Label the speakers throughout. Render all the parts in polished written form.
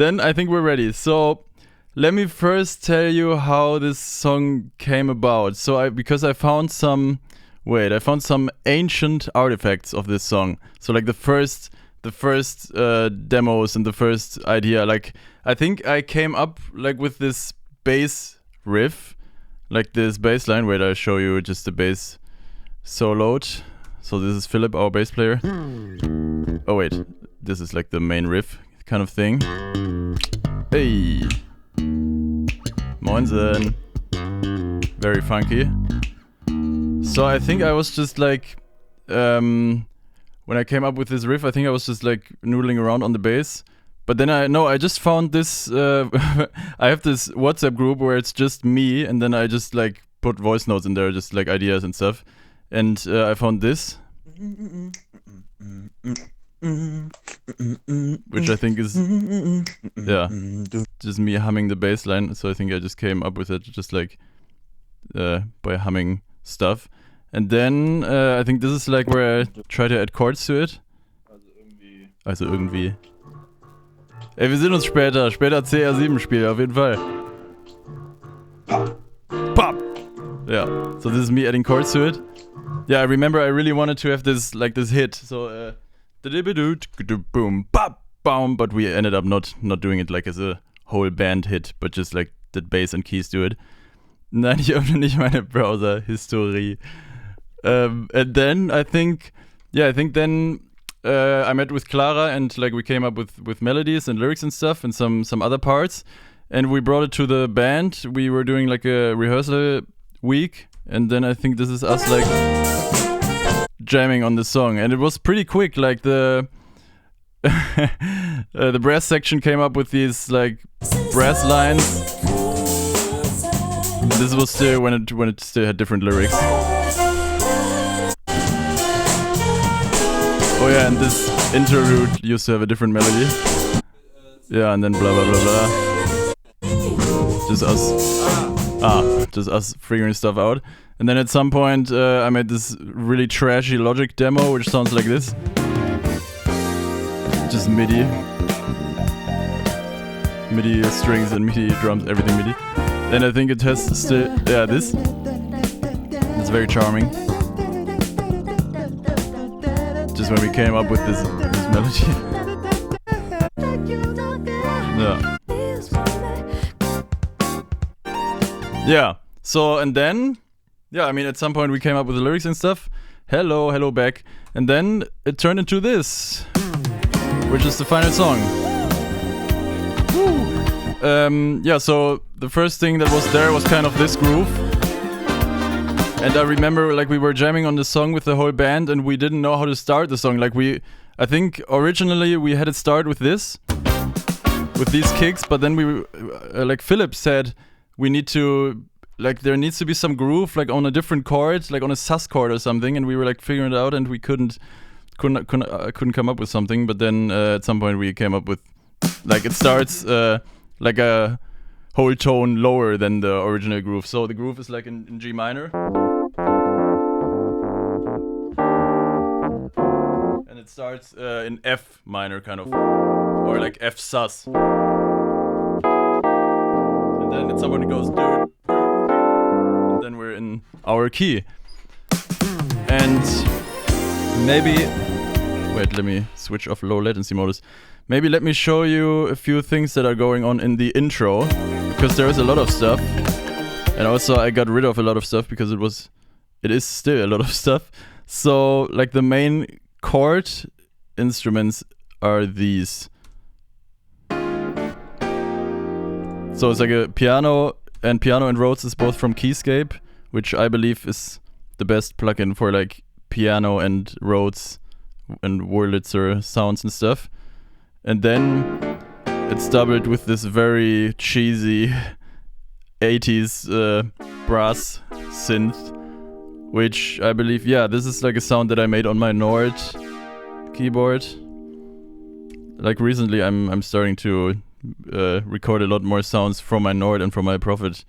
Speaker 1: then I think we're ready. So let me first tell you how this song came about. So because I found some ancient artifacts of this song. So like the first demos and the first idea. Like I think I came up like with this bass riff, like this bass line. Wait, I'll show you just the bass soloed. So this is Philip, our bass player. Oh wait, this is like the main riff kind of thing. Hey, Moinsen. Very funky. So I think I was just like, when I came up with this riff, I think I was just like noodling around on the bass. But then I just found this, I have this WhatsApp group where it's just me, and then I just like put voice notes in there, just like ideas and stuff. And I found this, which I think is, yeah, just me humming the bass line. So I think I just came up with it just like by humming stuff. And then I think this is like where I try to add chords to it. Also irgendwie. Ey, wir sehen uns später CR7-Spiel, auf jeden Fall. Pop! Yeah, so this is me adding chords to it. Yeah, I remember I really wanted to have this hit. So boom, pop, boom, but we ended up not doing it like as a whole band hit, but just like the bass and keys do it. Nein, ich öffne nicht meine Browser-Historie. And then I think then I met with Clara, and like we came up with melodies and lyrics and stuff and some other parts, and we brought it to the band. We were doing like a rehearsal week, and then I think this is us like jamming on the song, and it was pretty quick. Like the the brass section came up with these like brass lines. This was still when it still had different lyrics. Oh yeah, and this interlude used to have a different melody. Yeah, and then blah blah blah blah. Just us figuring stuff out. And then at some point I made this really trashy Logic demo, which sounds like this. Just MIDI strings and MIDI drums, everything MIDI. And I think it has still, yeah, this. It's very charming. Just when we came up with this melody. Yeah. Yeah. So, and then, yeah, I mean, at some point we came up with the lyrics and stuff. Hello back. And then it turned into this, which is the final song. Yeah, so the first thing that was there was kind of this groove. And I remember like we were jamming on the song with the whole band, and we didn't know how to start the song. Like I think originally we had it start with this, with these kicks, but then we, like Philip said, we need to, like there needs to be some groove like on a different chord, like on a sus chord or something, and we were like figuring it out, and we couldn't come up with something. But then at some point we came up with, like it starts like a whole tone lower than the original groove. So the groove is like in G minor. And it starts in F minor kind of, or like F sus. And then at some point it goes, and then we're in our key. And maybe, wait, let me switch off low latency modus. Maybe let me show you a few things that are going on in the intro, because there is a lot of stuff. And also I got rid of a lot of stuff because it is still a lot of stuff. So like the main chord instruments are these. So it's like a piano and Rhodes is both from Keyscape, which I believe is the best plugin for like piano and Rhodes and Wurlitzer sounds and stuff. And then it's doubled with this very cheesy 80s brass synth, which I believe, yeah, this is like a sound that I made on my Nord keyboard. Like recently I'm starting to record a lot more sounds from my Nord and from my Prophet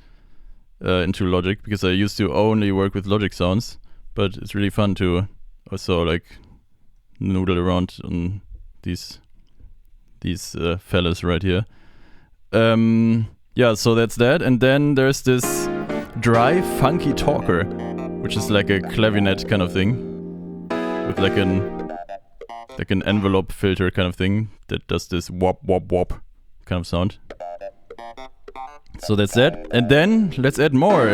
Speaker 1: into Logic, because I used to only work with Logic sounds, but it's really fun to also like noodle around on these fellas right here. Yeah, so that's that. And then there's this dry, funky talker, which is like a clavinet kind of thing, with like an envelope filter kind of thing that does this wop wop wop kind of sound. So that's that. And then let's add more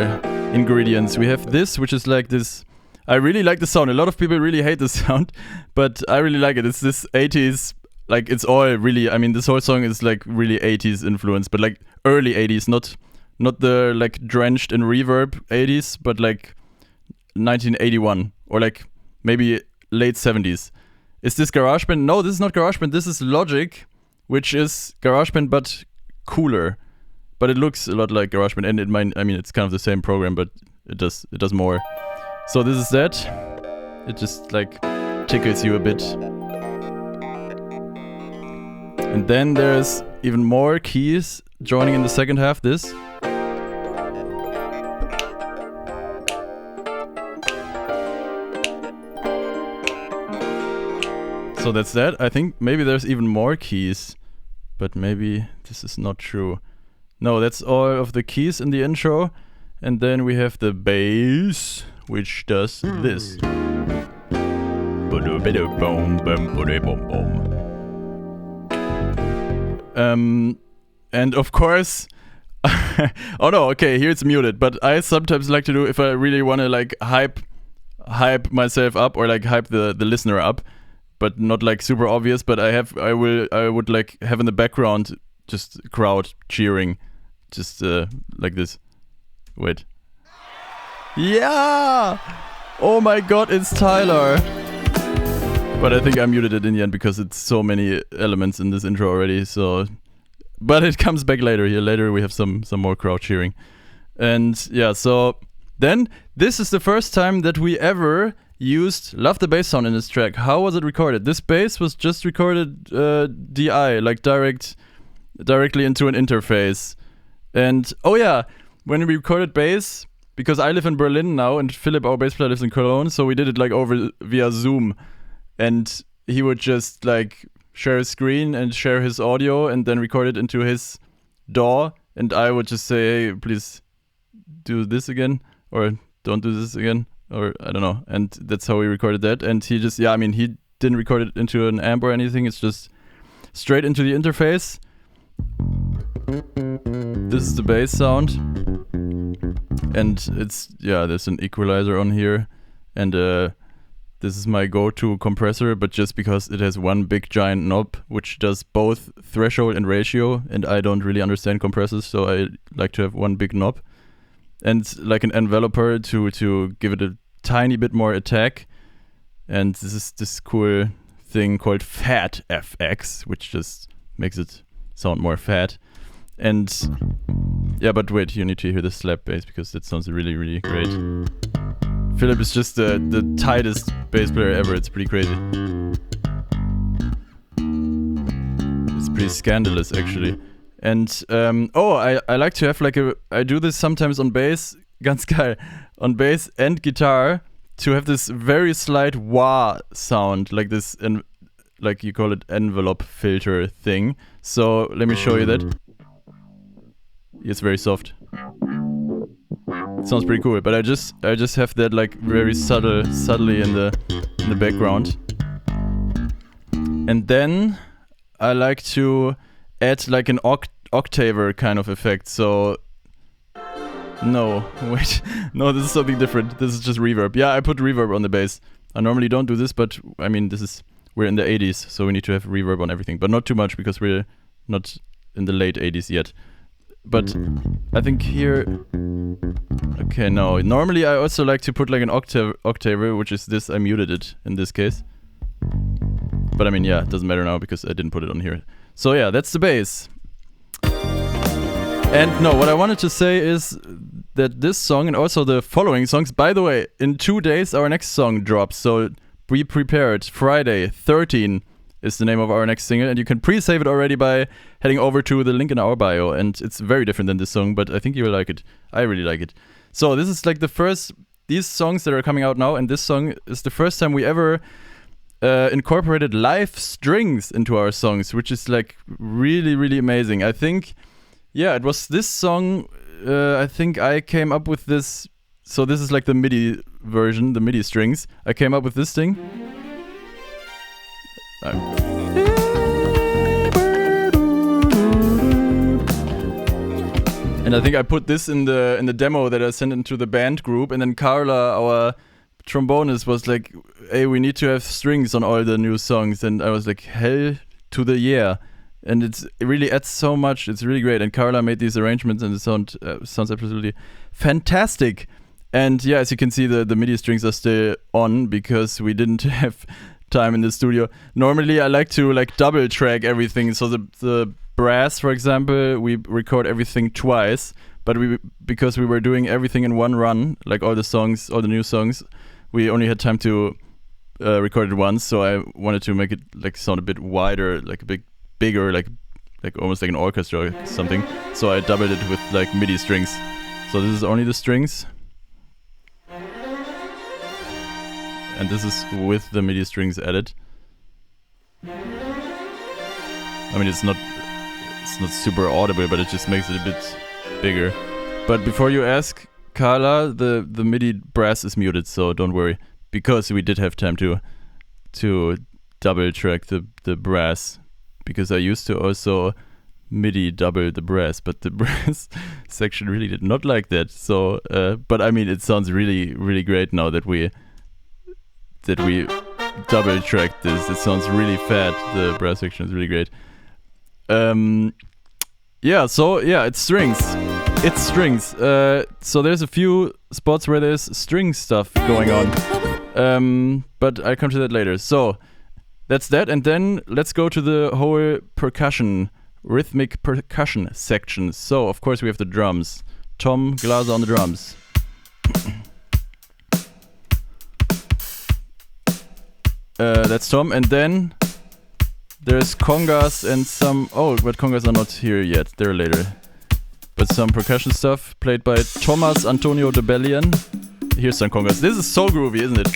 Speaker 1: ingredients. We have this, which is like this. I really like the sound. A lot of people really hate the sound, but I really like it. It's this 80s, like it's all really, I mean, this whole song is like really 80s influence, but like early 80s, not the like drenched in reverb 80s, but like 1981 or like maybe late 70s. Is this GarageBand? No, this is not GarageBand. This is Logic, which is GarageBand but cooler. But it looks a lot like GarageBand, and it might, I mean, it's kind of the same program, but it does more. So this is that. It just like tickles you a bit. And then there's even more keys joining in the second half. This. So that's that. I think maybe there's even more keys, but maybe this is not true. No, that's all of the keys in the intro. And then we have the bass, which does this. And of course, oh no, okay, here it's muted. But I sometimes like to do, if I really want to like hype myself up or like hype the listener up, but not like super obvious. But I would like have in the background just crowd cheering, just like this. Wait. Yeah! Oh my god, it's Tyler! But I think I muted it in the end because it's so many elements in this intro already, so... But it comes back later. Here later we have some more crowd cheering. And yeah, so... Then, this is the first time that we ever used Love the Bass sound in this track. How was it recorded? This bass was just recorded DI, like directly into an interface. And, oh yeah, when we recorded bass... Because I live in Berlin now and Philip, our bass player, lives in Cologne, so we did it like via Zoom. And he would just like share his screen and share his audio and then record it into his DAW. And I would just say, hey, please do this again or don't do this again or I don't know. And that's how we recorded that. And he just, yeah, I mean, he didn't record it into an amp or anything. It's just straight into the interface. This is the bass sound. And it's, yeah, there's an equalizer on here. And this is my go-to compressor, but just because it has one big giant knob, which does both threshold and ratio. And I don't really understand compressors, so I like to have one big knob. And like an enveloper to give it a tiny bit more attack. And this is this cool thing called Fat FX, which just makes it sound more fat. And yeah, but wait, you need to hear the slap bass because that sounds really, really great. Philip is just the tightest bass player ever. It's pretty crazy. It's pretty scandalous, actually. And I like to have like I do this sometimes on bass, ganz geil, on bass and guitar to have this very slight wah sound, like this, and like you call it envelope filter thing. So let me show you that. It's very soft. It sounds pretty cool, but I just have that like very subtly in the background. And then I like to add like an octaver kind of effect. So no, wait, no, this is something different. This is just reverb. Yeah, I put reverb on the bass. I normally don't do this, but I mean we're in the 80s, so we need to have reverb on everything, but not too much because we're not in the late 80s yet. But I think here, okay, no. Normally I also like to put like an octaver, which is this. I muted it in this case. But I mean, yeah, it doesn't matter now because I didn't put it on here. So yeah, that's the bass. And no, what I wanted to say is that this song and also the following songs, by the way, in 2 days our next song drops. So be prepared. Friday, 13 is the name of our next single, and you can pre-save it already by heading over to the link in our bio. And it's very different than this song, but I think you will like it. I really like it. So this is like the first, these songs that are coming out now, and this song is the first time we ever incorporated live strings into our songs, which is like really, really amazing. I think Yeah, it was this song. I think I came up with this. So this is like the MIDI version, the MIDI strings. I came up with this thing. And I think I put this in the demo that I sent into the band group, and then Carla, our trombonist, was like, "Hey, we need to have strings on all the new songs," and I was like, "Hell to the yeah!" And it really adds so much. It's really great. And Carla made these arrangements, and it sounds absolutely fantastic. And yeah, as you can see, the MIDI strings are still on because we didn't have time in the studio. Normally, I like to double track everything. So the brass, for example, we record everything twice. But because we were doing everything in one run, like all the songs, all the new songs, we only had time to record it once. So I wanted to make it sound a bit wider, like a bit bigger, like almost like an orchestra or something. So I doubled it with MIDI strings. So this is only the strings. And this is with the MIDI strings added. I mean, it's not super audible, but it just makes it a bit bigger. But before you ask, Carla, the MIDI brass is muted, so don't worry, because we did have time to double track the brass, because I used to also MIDI double the brass, but the brass section really did not like that. So, but I mean, it sounds really, really great now that we double tracked this. It sounds really fat. The brass section is really great. It's strings. It's strings. So there's a few spots where there's string stuff going on. But I'll come to that later. So that's that. And then let's go to the whole rhythmic percussion section. So of course we have the drums. Tom Glaser on the drums. That's Tom, and then there's congas and some... Oh, but congas are not here yet, they're later. But some percussion stuff played by Thomas Antonio de Bellion. Here's some congas. This is so groovy, isn't it?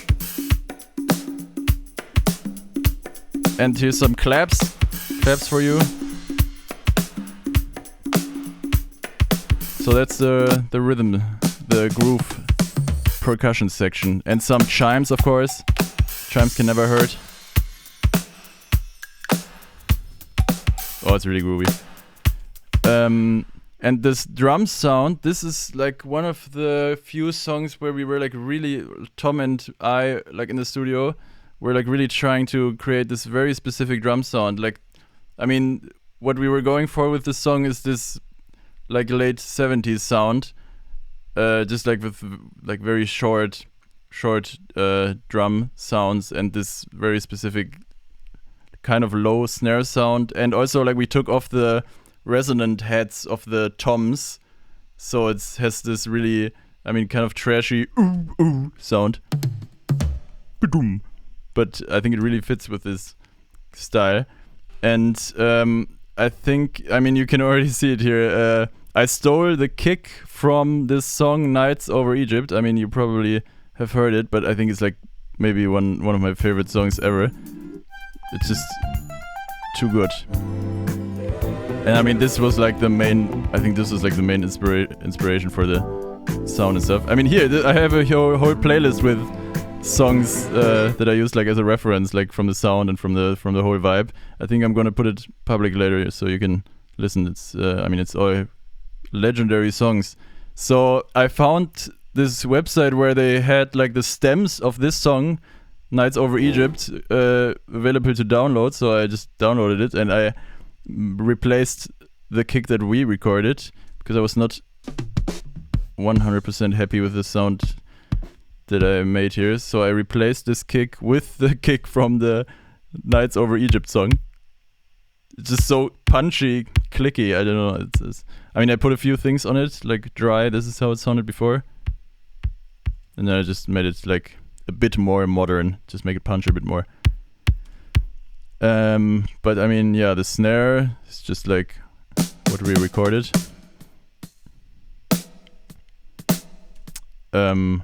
Speaker 1: And here's some claps for you. So that's the rhythm, the groove percussion section. And some chimes, of course. Chimes can never hurt. Oh, it's really groovy. And this drum sound, this is one of the few songs where we were really, Tom and I, in the studio, were really trying to create this very specific drum sound. I mean, what we were going for with this song is this late 70s sound, just with very short drum sounds and this very specific kind of low snare sound. And also we took off the resonant heads of the toms, so it has this really, kind of trashy sound. But I think it really fits with this style. And I think, you can already see it here. I stole the kick from this song Nights Over Egypt. You probably have heard it, but I think it's maybe one of my favorite songs ever. It's just too good. And this was the main, I think this was the main inspiration for the sound and stuff. Here I have a whole playlist with songs that I use as a reference, from the sound and from the whole vibe. I think I'm gonna put it public later so you can listen. It's it's all legendary songs. So I found this website where they had the stems of this song, Nights Over Egypt, available to download. So I just downloaded it and I replaced the kick that we recorded because I was not 100% happy with the sound that I made here. So I replaced this kick with the kick from the Nights Over Egypt song. It's just so punchy, clicky. I don't know. I put a few things on it, dry. This is how it sounded before. And then I just made it a bit more modern, just make it punch a bit more. But the snare is just what we recorded. On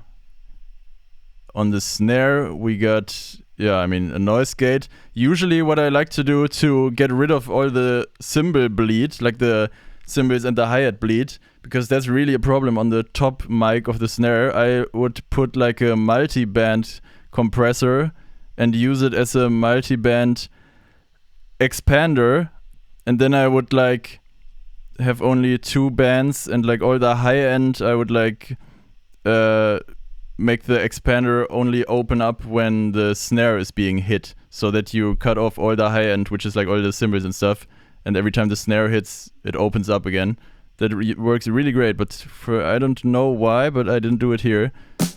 Speaker 1: the snare we got a noise gate. Usually what I like to do to get rid of all the cymbal bleed, the cymbals and the hi-hat bleed, because that's really a problem on the top mic of the snare. I would put like a multi-band compressor and use it as a multi-band expander, and then I would like have only 2 bands, and like all the high end I would like make the expander only open up when the snare is being hit, so that you cut off all the high end, which is like all the cymbals and stuff, and every time the snare hits it opens up again. That works really great, but I don't know why, but I didn't do it here,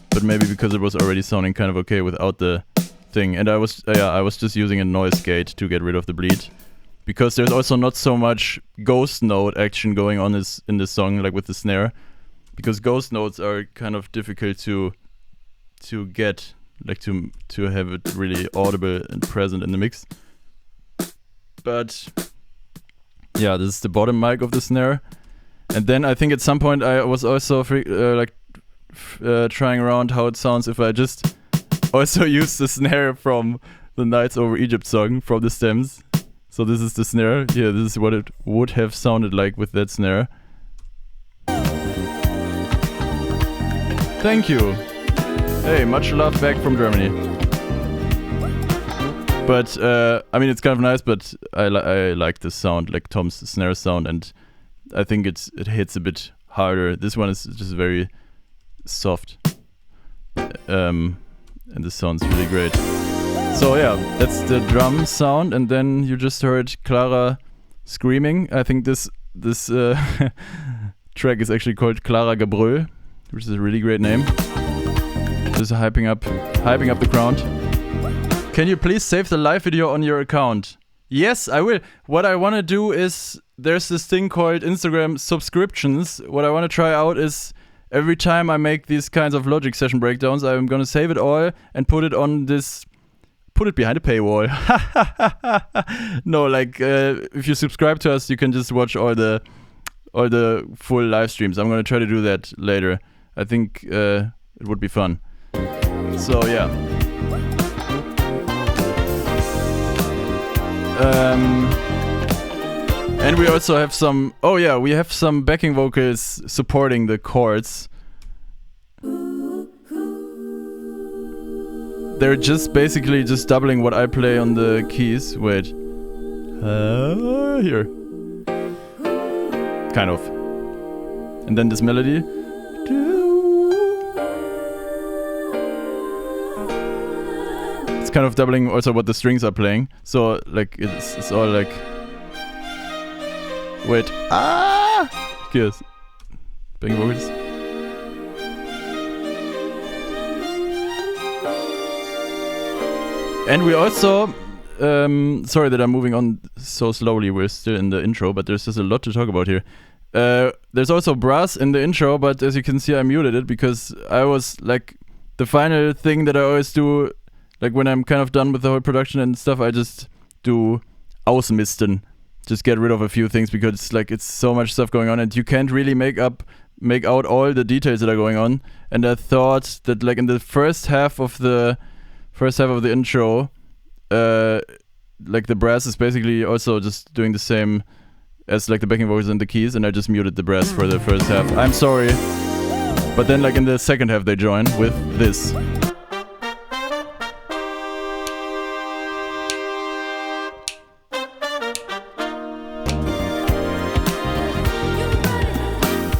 Speaker 1: but maybe because it was already sounding kind of okay without the thing. And I was just using a noise gate to get rid of the bleed, because there's also not so much ghost note action going on in this song, like with the snare, because ghost notes are kind of difficult to get, like to have it really audible and present in the mix. But yeah, this is the bottom mic of the snare. And then I think at some point I was also trying around how it sounds if I just also use the snare from the Nights Over Egypt song from the stems. So this is the snare. Yeah, this is what it would have sounded like with that snare. Thank you. Hey, much love back from Germany. But I mean, it's kind of nice, but I like the sound, like Tom's snare sound, and I think it hits a bit harder. This one is just very soft, and this sounds really great. So yeah, that's the drum sound, and then you just heard Clara screaming. I think this track is actually called Clara Gabrö, which is a really great name. Just hyping up the crowd. Can you please save the live video on your account? Yes, I will. What I want to do is, there's this thing called Instagram subscriptions. What I want to try out is, every time I make these kinds of Logic session breakdowns, I'm gonna save it all and put it behind a paywall. No, like if you subscribe to us, you can just watch all the full live streams. I'm gonna try to do that later. I think it would be fun. So yeah. And we also have some, we have some backing vocals supporting the chords. They're just basically just doubling what I play on the keys. Wait. Here. Kind of. And then this melody. It's kind of doubling also what the strings are playing. So like it's all like... Wait. Yes. Backing vocals. And we also, sorry that I'm moving on so slowly, we're still in the intro, but there's just a lot to talk about here. There's also brass in the intro, but as you can see I muted it because I was like, the final thing that I always do, like when I'm kind of done with the whole production and stuff, I just do ausmisten. Just get rid of a few things because like it's so much stuff going on and you can't really make out all the details that are going on. And I thought that like in the first half of the intro, like the brass is basically also just doing the same as like the backing vocals and the keys, and I just muted the brass for the first half. I'm sorry. But then like in the second half they join with this.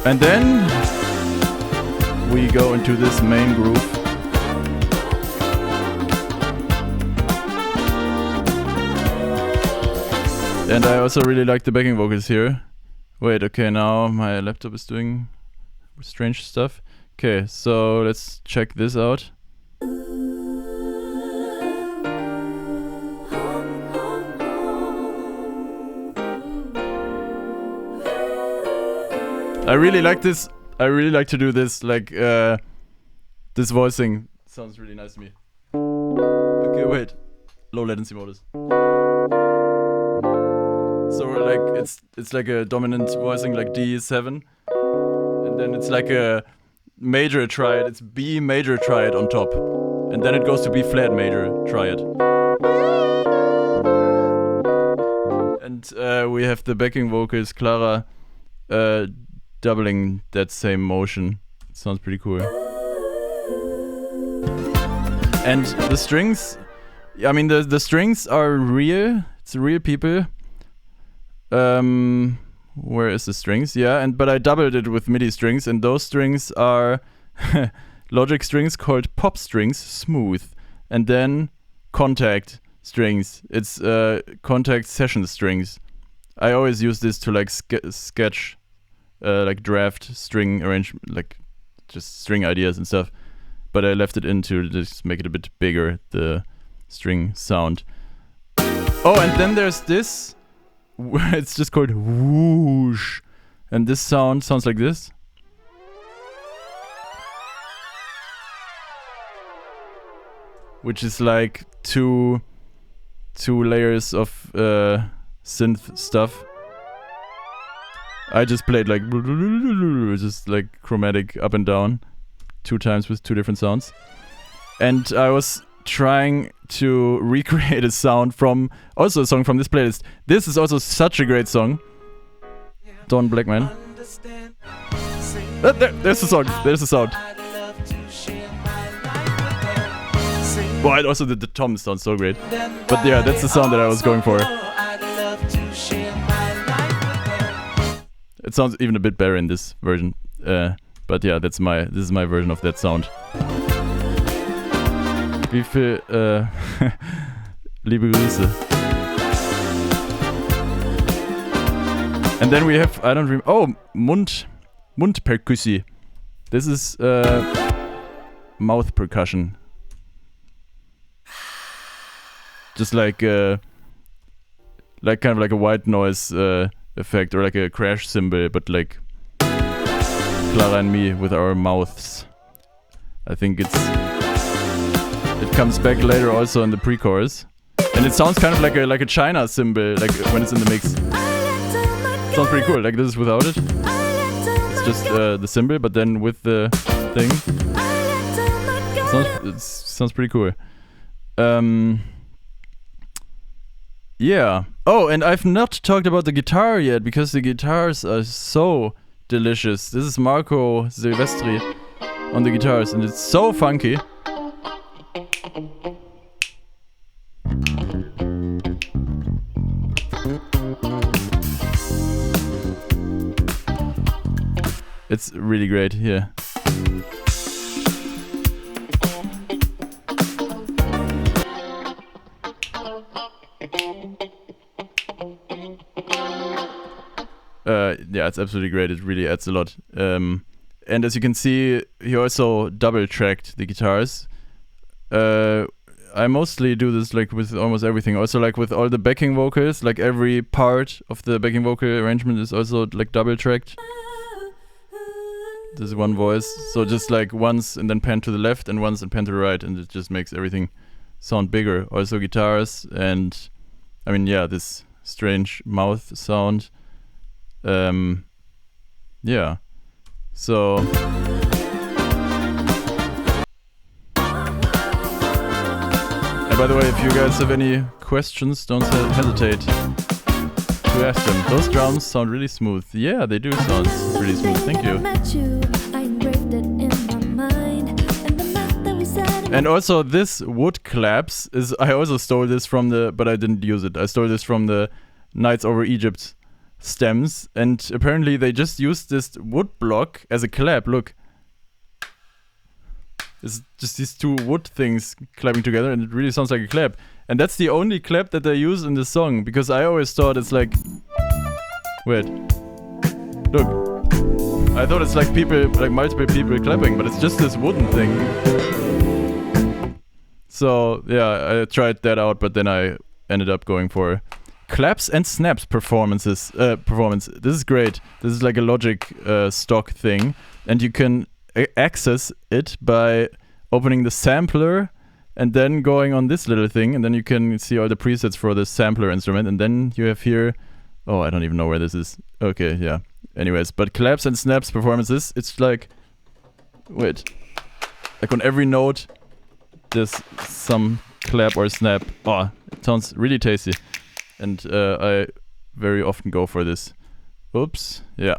Speaker 1: And then we go into this main groove. And I also really like the backing vocals here. Wait, okay, now my laptop is doing strange stuff. Okay, so let's check this out. I really like this. I really like to do this, like, this voicing sounds really nice to me. Okay, wait. Low latency modus. So like it's like a dominant voicing, like D7, and then it's like a major triad. It's B major triad on top, and then it goes to B flat major triad. And we have the backing vocals, Clara doubling that same motion. It sounds pretty cool. And the strings, I mean the strings are real. It's real people. Where is the strings? Yeah, but I doubled it with MIDI strings, and those strings are Logic strings called pop strings, smooth, and then Contact strings. It's Contact session strings. I always use this to like sketch, like draft string arrangement, like just string ideas and stuff. But I left it in to just make it a bit bigger, the string sound. Oh, and then there's this. It's just called whoosh, and this sounds like this. Which is like two layers of synth stuff. I just played like just like chromatic up and down 2 times with 2 different sounds. And I was trying to recreate a sound from also a song from this playlist. This is also such a great song. Don Blackman. There's the song. There's the sound. Well, and also the tom sounds so great. But yeah, that's the sound that I was going for. It sounds even a bit better in this version. But yeah, this is my version of that sound. Wie viel liebe Grüße. And then we have, I don't remember. Oh, Mundperkussi. This is mouth percussion. Just like kind of like a white noise effect, or like a crash cymbal, but like Clara and me with our mouths. I think it comes back later also in the pre-chorus, and it sounds kind of like a China cymbal, like when it's in the mix. Sounds pretty cool. Like this is without it. It's just the cymbal, but then with the thing. It sounds pretty cool. Yeah. Oh, and I've not talked about the guitar yet, because the guitars are so delicious. This is Marco Silvestri on the guitars, and it's so funky. It's really great here. Yeah, it's absolutely great. It really adds a lot. And as you can see, he also double-tracked the guitars. I mostly do this like with almost everything. Also like with all the backing vocals, like every part of the backing vocal arrangement is also like double-tracked. There's one voice, so just like once and then pan to the left and once and pan to the right, and it just makes everything sound bigger. Also guitars, and I mean, yeah, this strange mouth sound. Yeah. So and by the way, if you guys have any questions, don't hesitate to ask them. Those drums sound really smooth. Yeah, they do sound really smooth. Thank you. And also this wood claps is, I also stole this from but I didn't use it. I stole this from the Nights Over Egypt stems, and apparently they just used this wood block as a clap. Look. It's just these 2 wood things clapping together, and it really sounds like a clap. And that's the only clap that they use in the song, because I always thought it's like... Wait. Look. I thought it's like people, like multiple people clapping, but it's just this wooden thing. So, yeah, I tried that out, but then I ended up going for claps and snaps performance. This is great. This is like a Logic stock thing, and you can access it by opening the sampler and then going on this little thing, and then you can see all the presets for the sampler instrument, and then you have here, oh, I don't even know where this is. Okay, yeah. Anyways, but claps and snaps performances, it's like, wait, like on every note there's some clap or snap. Oh, it sounds really tasty, and I very often go for this Oops. Yeah.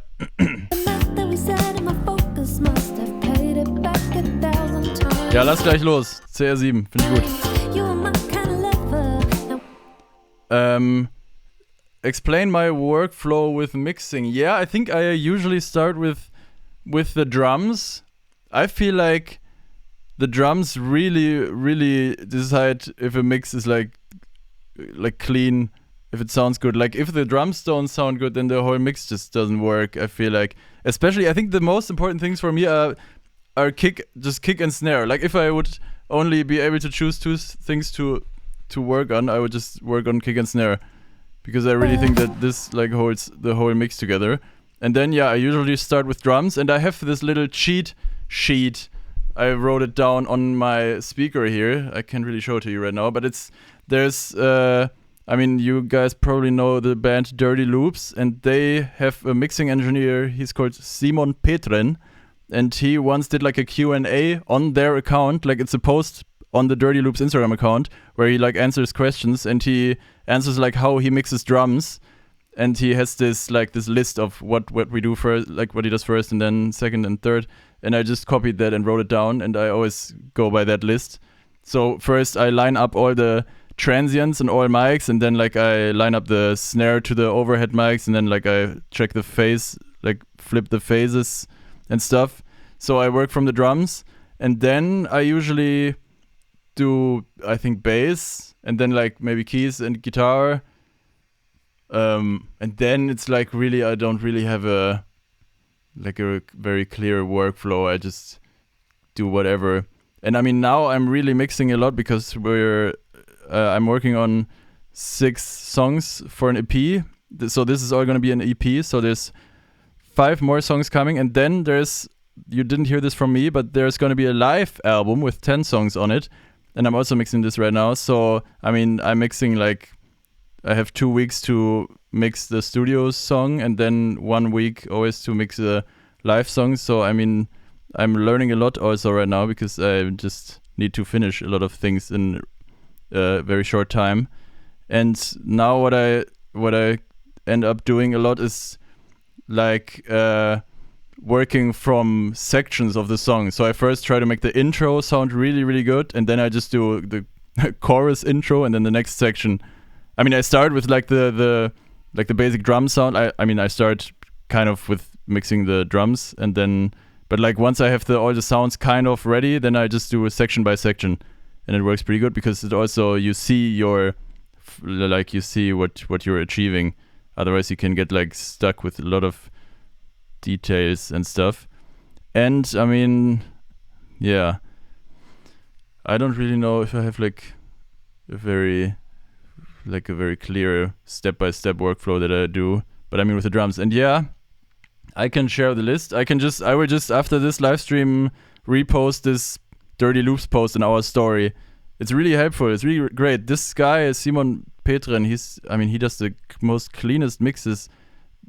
Speaker 1: Ja, lass gleich los. CR7, finde ich gut. Explain my workflow with mixing. Yeah, I think I usually start with the drums. I feel like the drums really decide if a mix is like clean, if it sounds good. Like if the drums don't sound good, then the whole mix just doesn't work. I feel like, especially, I think the most important things for me are kick and snare. Like if I would only be able to choose two things to work on, I would just work on kick and snare, because I really think that this like holds the whole mix together. And then I usually start with drums, and I have this little cheat sheet. I wrote it down on my speaker here. I can't really show it to you right now, but there's I mean, you guys probably know the band Dirty Loops, and they have a mixing engineer. He's called Simon Petren, and he once did like a Q&A on their account. Like it's a post on the Dirty Loops Instagram account where he like answers questions, and he answers like how he mixes drums. And he has this list of what we do first, like what he does first and then second and third. And I just copied that and wrote it down, and I always go by that list. So first I line up all the transients and all mics, and then like I line up the snare to the overhead mics, and then like I check the phase, like flip the phases and stuff. So I work from the drums, and then I usually do, I think, bass, and then like maybe keys and guitar. And then it's like really, I don't really have a very clear workflow. I just do whatever. And I mean, now I'm really mixing a lot because I'm working on 6 songs for an EP. So this is all going to be an EP. So there's 5 more songs coming. And then you didn't hear this from me, but there's going to be a live album with 10 songs on it. And I'm also mixing this right now. So, I mean, I'm mixing I have 2 weeks to mix the studio song, and then 1 week always to mix a live song. So, I mean, I'm learning a lot also right now, because I just need to finish a lot of things in a very short time. And now what I end up doing a lot is like working from sections of the song. So I first try to make the intro sound really, really good, and then I just do the chorus intro, and then the next section. I mean, I start with like the basic drum sound. I mean, I start kind of with mixing the drums, and then, but like once I have all the sounds kind of ready, then I just do a section by section, and it works pretty good, because it also, you see what you're achieving. Otherwise, you can get like stuck with a lot of details and stuff. And I mean, yeah, I don't really know if I have like a very clear step-by-step workflow that I do, but I mean with the drums. And yeah, I can share the list. I will just after this live stream repost this Dirty Loops post in our story. It's really helpful. It's really great. This guy, Simon Petren, he does the most cleanest mixes,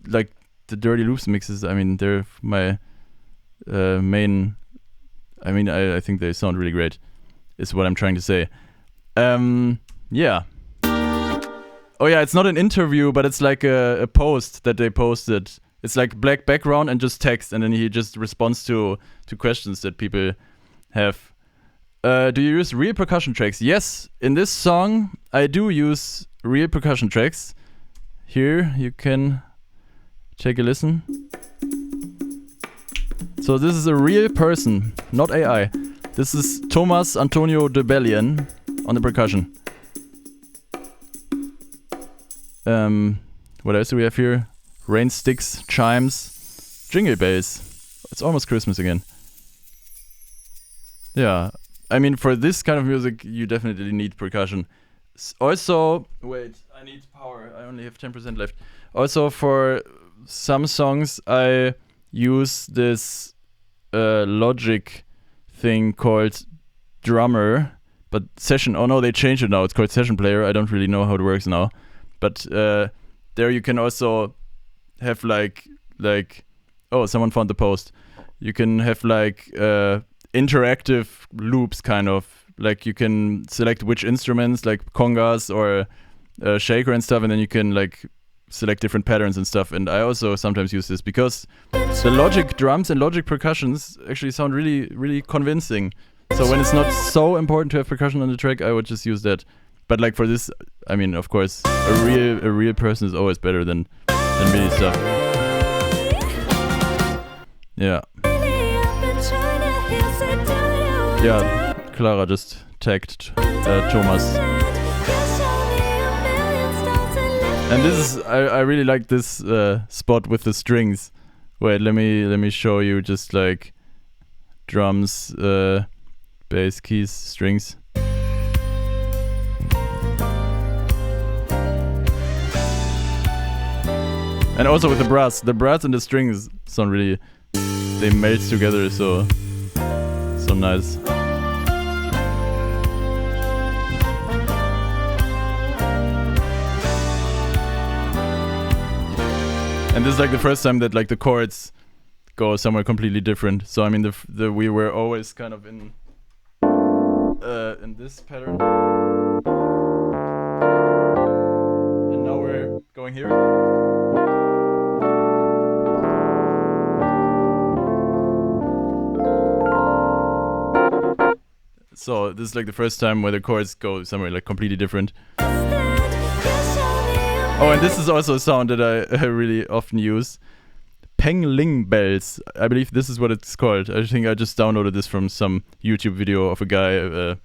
Speaker 1: like the Dirty Loops mixes. I mean, they're my main. I mean, I think they sound really great, is what I'm trying to say. Yeah. Oh yeah, it's not an interview, but it's like a post that they posted. It's like black background and just text, and then he just responds to questions that people have. Do you use real percussion tracks? Yes, in this song I do use real percussion tracks. Here you can take a listen. So this is a real person, not AI. This is Thomas Antonio de Bellion on the percussion. What else do we have here? Rain sticks, chimes, jingle bells. It's almost Christmas again. Yeah, I mean, for this kind of music, you definitely need percussion. Also, wait, I need power. I only have 10% left. Also, for some songs, I use this Logic thing called Drummer, but Session. Oh no, they changed it now. It's called Session Player. I don't really know how it works now. But there you can also have like oh, someone found the post. You can have like interactive loops, kind of. Like you can select which instruments, like congas or shaker and stuff, and then you can like select different patterns and stuff. And I also sometimes use this because the Logic drums and Logic percussions actually sound really, really convincing. So when it's not so important to have percussion on the track, I would just use that. But like for this, I mean, of course, a real person is always better than MIDI stuff. Yeah. Yeah, Clara just tagged Thomas. And this is, I really like this spot with the strings. Wait, let me show you just like drums, bass, keys, strings. And also with the brass and the strings sound really, they melt together so nice. And this is like the first time that like the chords go somewhere completely different. So I mean we were always kind of in this pattern. And now we're going here. So this is like the first time where the chords go somewhere like completely different. Oh, and this is also a sound that I really often use. Peng-ling bells. I believe this is what it's called. I think I just downloaded this from some YouTube video of a guy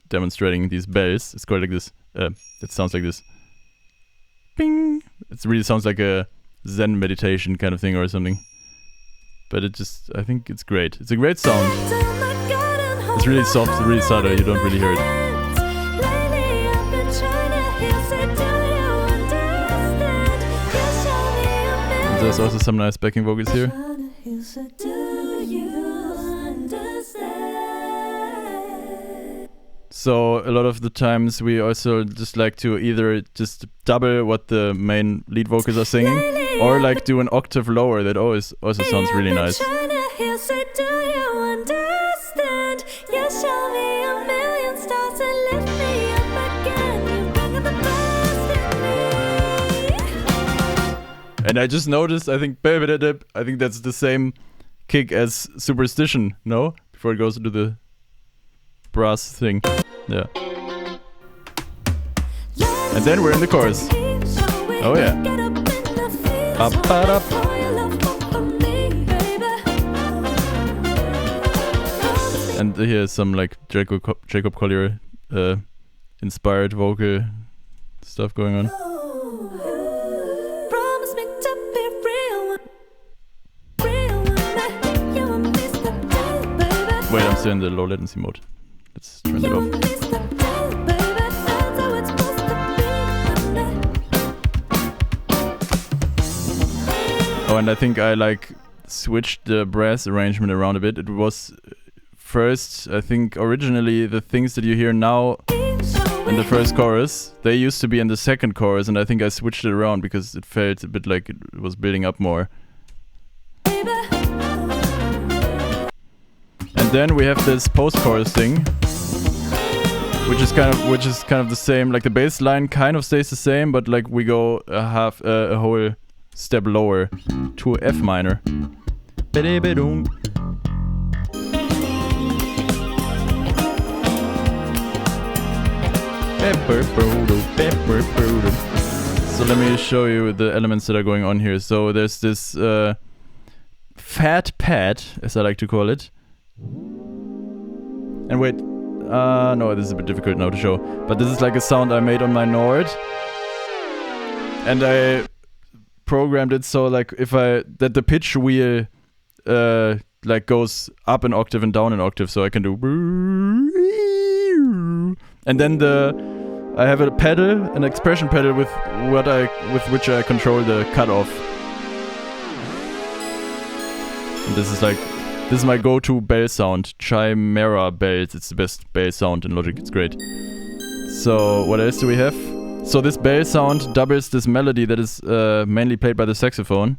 Speaker 1: demonstrating these bells. It's called like this. It sounds like this. Ping! It really sounds like a Zen meditation kind of thing or something. But it just, I think it's great. It's a great sound. It's really soft, really subtle. You don't really hear it. There's also some nice backing vocals here. So a lot of the times we also just like to either just double what the main lead vocals are singing, or like do an octave lower. That always also sounds really nice. And I just noticed, I think that's the same kick as Superstition, no? Before it goes into the brass thing. Yeah. And then we're in the chorus. Oh yeah. Up, up. And here's some like Jacob Collier inspired vocal stuff going on. Wait, I'm still in the low latency mode. Let's turn it off. Oh, and I think I like switched the brass arrangement around a bit. It was first, I think originally the things that you hear now in the first chorus, they used to be in the second chorus, and I think I switched it around because it felt a bit like it was building up more. And then we have this post-chorus thing, which is kind of the same. Like the bass line kind of stays the same, but like we go a whole step lower to F minor. So let me show you the elements that are going on here. So there's this fat pad, as I like to call it. And wait, no, this is a bit difficult now to show. But this is like a sound I made on my Nord. And I programmed it so like that the pitch wheel like goes up an octave and down an octave, so I can do. And then I have a pedal, an expression pedal with which I control the cutoff. And this is my go-to bell sound, Chimera bells. It's the best bell sound in Logic. It's great. So what else do we have? So this bell sound doubles this melody that is mainly played by the saxophone.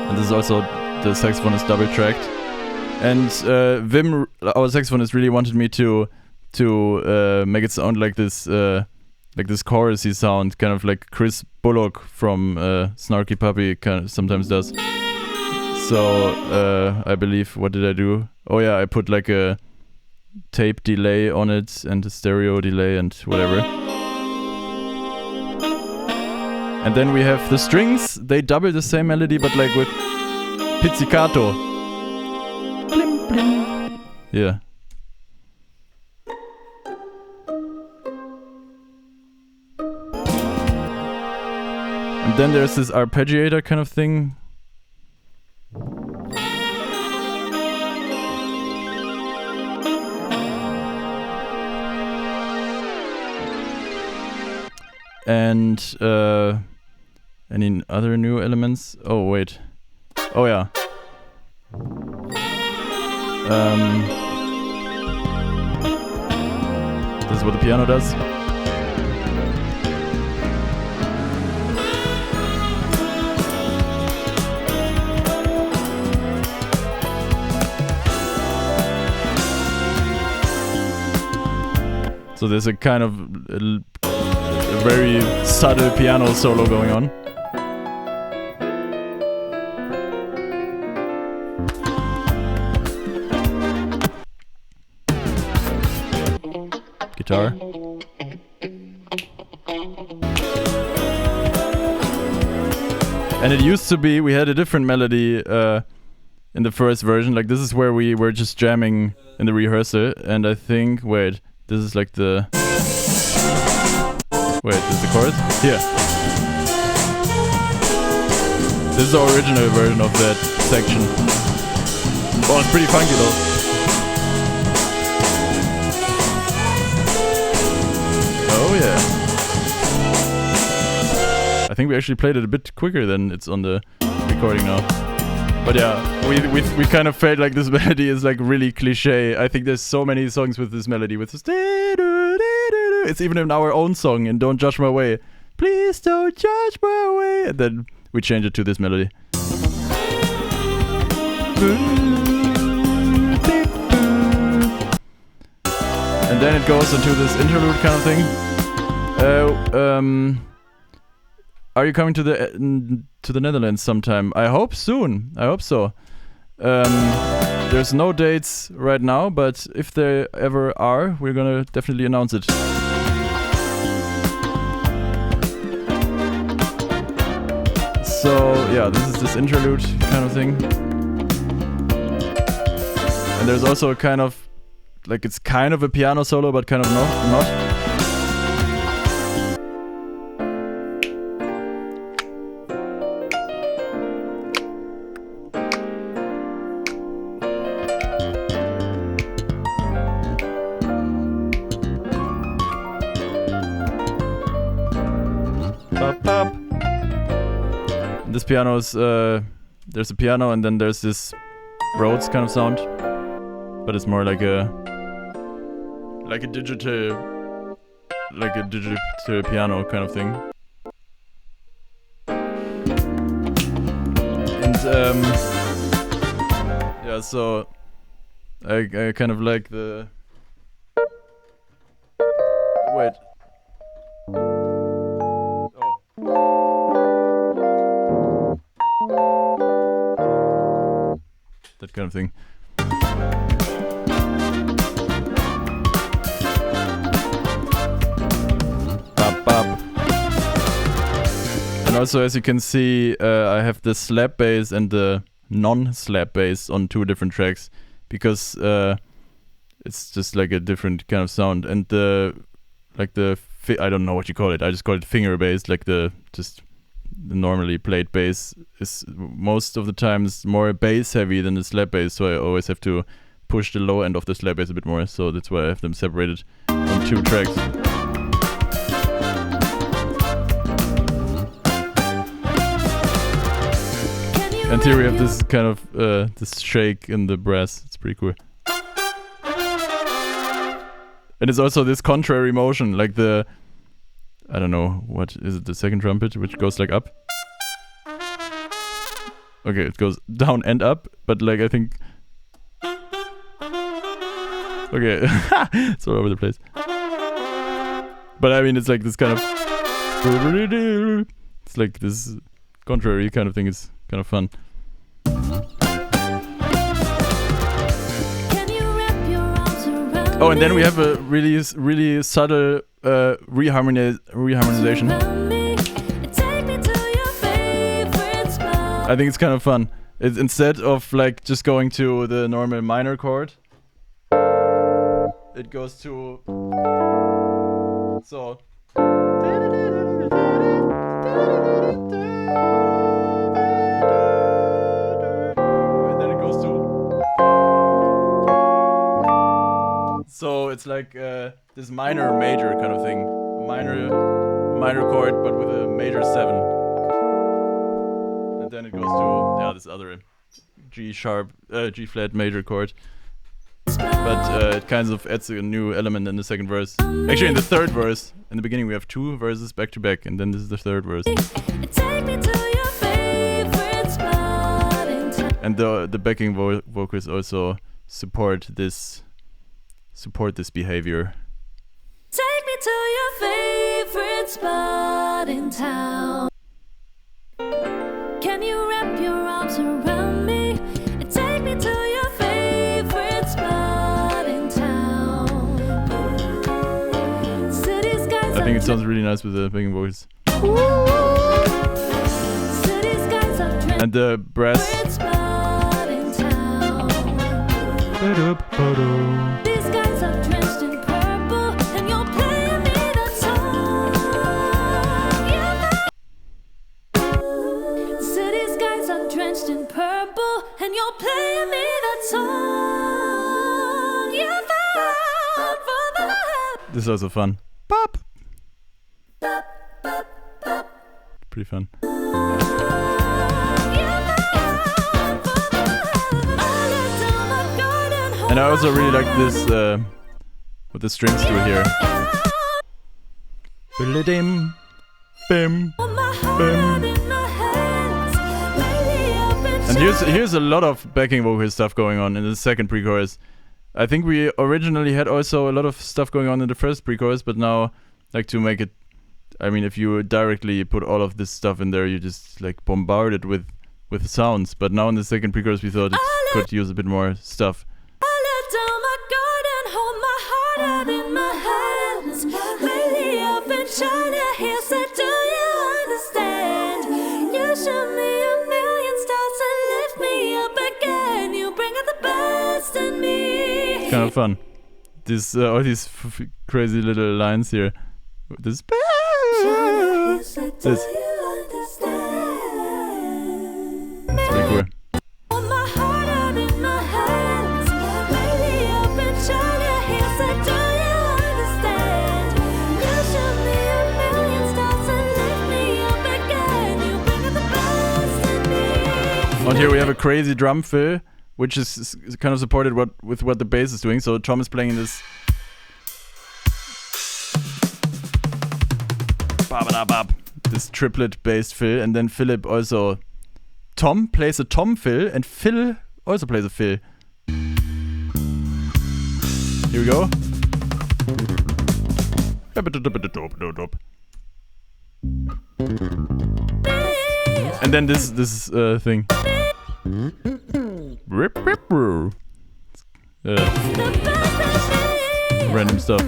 Speaker 1: And this is also, the saxophone is double tracked. And Wim, our saxophonist, really wanted me to to make it sound like this chorusy sound, kind of like Chris Bullock from Snarky Puppy kind of sometimes does. So I believe, what did I do? Oh yeah, I put like a tape delay on it and a stereo delay and whatever. And then we have the strings. They double the same melody, but like with pizzicato. Blim, blim. Yeah. And then there's this arpeggiator kind of thing. And any other new elements? Oh wait. Oh yeah. This is what the piano does. So there's a kind of a very subtle piano solo going on. Guitar. And it used to be, we had a different melody in the first version. Like this is where we were just jamming in the rehearsal. And I think, wait, this is like the... Wait, this is the chorus? Here. This is the original version of that section. Oh, it's pretty funky though. Oh yeah. I think we actually played it a bit quicker than it's on the recording now. But yeah, we kind of felt like this melody is like really cliche. I think there's so many songs with this melody, with this... It's even in our own song in Don't Judge My Way. Please don't judge my way. And then we change it to this melody. And then it goes into this interlude kind of thing. Are you coming to the Netherlands sometime? I hope soon. I hope so. There's no dates right now, but if there ever are, we're gonna definitely announce it. So yeah, this is this interlude kind of thing. And there's also a kind of, like it's kind of a piano solo, but kind of not. This piano is, there's a piano and then there's this Rhodes kind of sound, but it's more like a digital piano kind of thing. And yeah, so I kind of like the... Wait. That kind of thing. Bop, bop. And also, as you can see, I have the slap bass and the non-slap bass on two different tracks because it's just like a different kind of sound. And I don't know what you call it. I just call it finger bass, like the normally played bass is most of the times more bass heavy than the slap bass, so I always have to push the low end of the slap bass a bit more, so that's why I have them separated on two tracks. And here we have this kind of this shake in the brass. It's pretty cool. And it's also this contrary motion, like the, I don't know, what is it, the second trumpet, which goes like up? Okay, it goes down and up, but like I think... Okay, it's all over the place. But I mean, it's like this kind of... It's like this contrary kind of thing. It's kind of fun. Oh, and then we have a really subtle reharmonization. I think it's kind of fun. It's instead of like just going to the normal minor chord, it goes to so. And then it goes to. So it's like this minor major kind of thing, minor chord, but with a major 7. And then it goes to this other G flat major chord. But it kind of adds a new element in the second verse. Actually, in the third verse. In the beginning, we have 2 verses back to back, and then this is the third verse. And the backing vocals also support this behavior.
Speaker 2: Take me to your favorite spot in town. Can you wrap your arms around me and take me to your favorite spot in town?
Speaker 1: I think it sounds really nice with the backing vocals. And the brass.
Speaker 2: These guys are drenched in purple and you're playing me that song. City's guys are drenched in purple and you're playing me that song. You found for the love.
Speaker 1: This is also fun. Pop. Pretty fun. And I also really like this, what the strings do here. Bim, bim, bim. And here's a lot of backing vocal stuff going on in the second pre-chorus. I think we originally had also a lot of stuff going on in the first pre-chorus, but now, like, to make it, I mean, if you directly put all of this stuff in there, you just like bombard it with sounds. But now in the second pre-chorus, we thought it could use a bit more stuff.
Speaker 2: In my hands, lately I've been trying to hear, so do you understand? You show me a million stars and lift me up again. You bring out the best in me.
Speaker 1: It's kind of fun. This all these crazy little lines here. This. It's pretty cool. And here we have a crazy drum fill, which is kind of supported with what the bass is doing. So Tom is playing this. This triplet bass fill, and then Philip also. Tom plays a tom fill, and Phil also plays a fill. Here we go. And then this thing. Random stuff.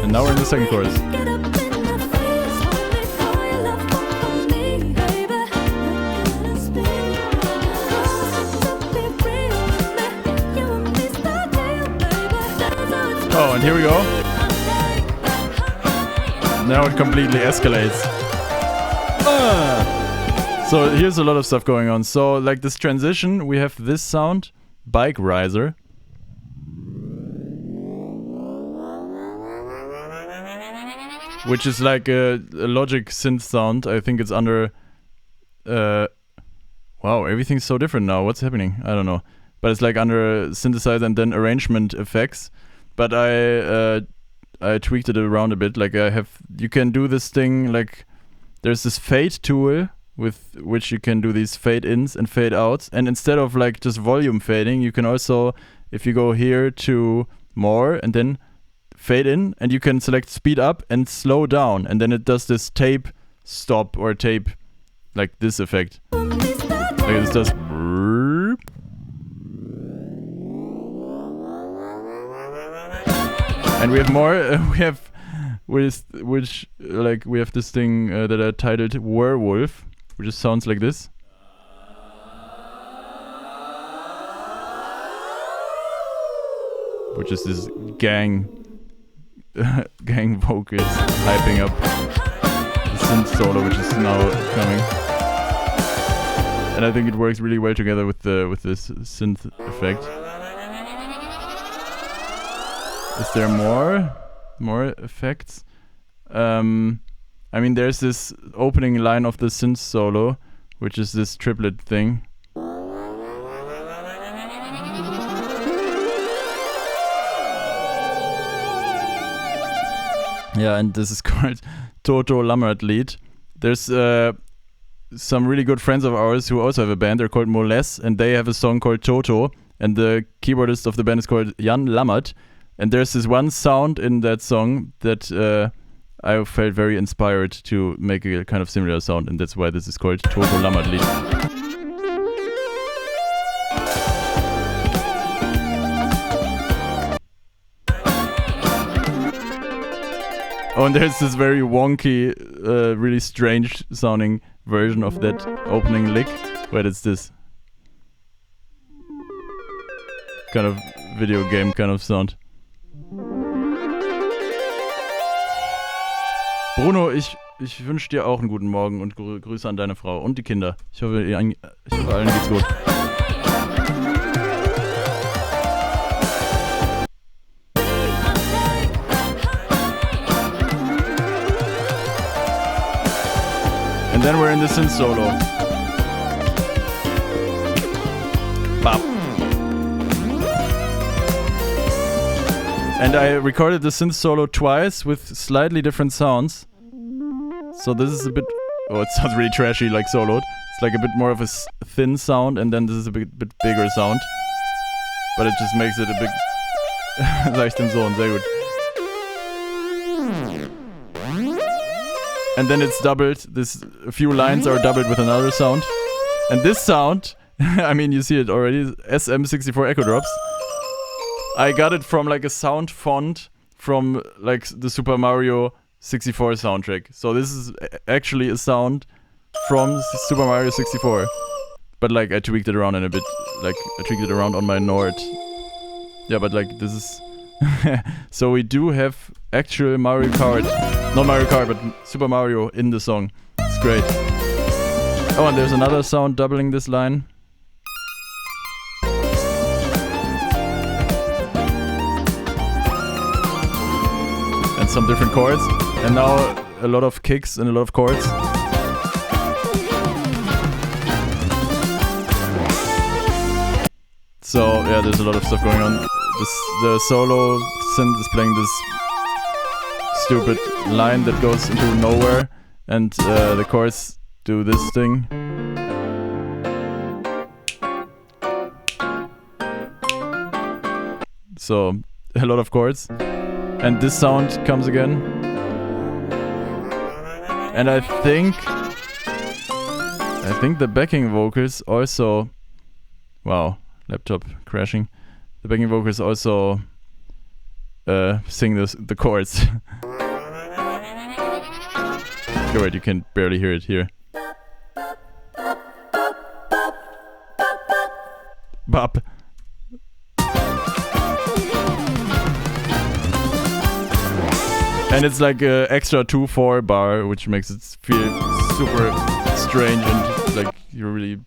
Speaker 1: And now we're in the second chorus. Oh, and here we go. Now it completely escalates. So here's a lot of stuff going on. So like this transition, we have this sound, bike riser. Which is like a Logic synth sound. I think it's under... wow, everything's so different now. What's happening? I don't know. But it's like under synthesizer and then arrangement effects. But I tweaked it around a bit. Like you can do this thing like... There's this fade tool with which you can do these fade ins and fade outs. And instead of like just volume fading, you can also if you go here to more and then fade in, and you can select speed up and slow down, and then it does this tape stop or tape, like this effect. Like this does. And we have more. We have we have this thing that I titled Werewolf, which just sounds like this. Which is this gang vocals hyping up the synth solo, which is now coming. And I think it works really well together with this synth effect. Is there more effects? I mean, there's this opening line of the synth solo, which is this triplet thing. Yeah, and this is called Toto Lammertlied. There's some really good friends of ours who also have a band. They're called Moles, and they have a song called Toto. And the keyboardist of the band is called Jan Lammert. And there's this one sound in that song that I felt very inspired to make a kind of similar sound, and that's why this is called Toto Lammertlied. Oh, and there's this very wonky, really strange sounding version of that opening lick. Wait, it's this kind of video game kind of sound. Bruno, ich wünsche dir auch einen guten Morgen und Grüße an deine Frau und die Kinder. Ich hoffe, allen geht's gut. And then we're in the synth solo. Bop. And I recorded the synth solo twice with slightly different sounds. So this is a bit... Oh, it sounds really trashy, like soloed. It's like a bit more of a thin sound, and then this is a bit bigger sound. But it just makes it a big... Sag ich dem Sohn, sehr gut. And then it's doubled. A few lines are doubled with another sound. And this sound, I mean, you see it already, SM64 Echo Drops. I got it from like a sound font from like the Super Mario 64 soundtrack. So this is actually a sound from Super Mario 64. But like I tweaked it around in a bit, like I tweaked it around on my Nord. Yeah, but like this is... So we do have actual Mario Kart, not Mario Kart, but Super Mario in the song. It's great. Oh, and there's another sound doubling this line. And some different chords. And now a lot of kicks and a lot of chords. So yeah, there's a lot of stuff going on. The solo synth is playing this stupid line that goes into nowhere, and the chords do this thing. So a lot of chords, and this sound comes again. And I think the backing vocals also... Wow, laptop crashing. The backing vocals also sing the chords. Okay, wait, you can barely hear it here. Bop. And it's like an extra 2/4 bar, which makes it feel super strange and like you're really,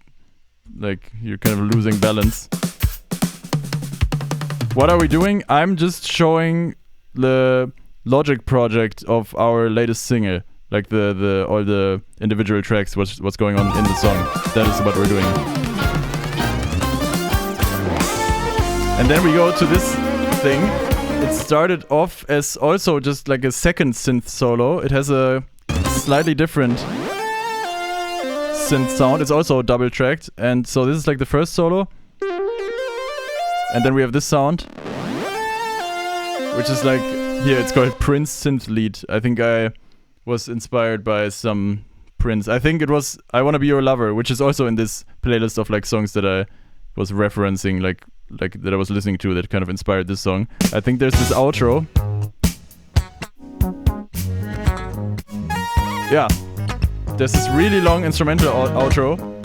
Speaker 1: like you're kind of losing balance. What are we doing? I'm just showing the Logic project of our latest single, like the all the individual tracks, what's going on in the song. That is what we're doing. And then we go to this thing. It started off as also just like a second synth solo. It has a slightly different synth sound. It's also double tracked, and so this is like the first solo. And then we have this sound, which is like, here it's called Prince Synth Lead. I think I was inspired by some Prince. I think it was I Wanna Be Your Lover, which is also in this playlist of like songs that I was referencing, like that I was listening to that kind of inspired this song. I think there's this outro. Yeah, there's this really long instrumental outro.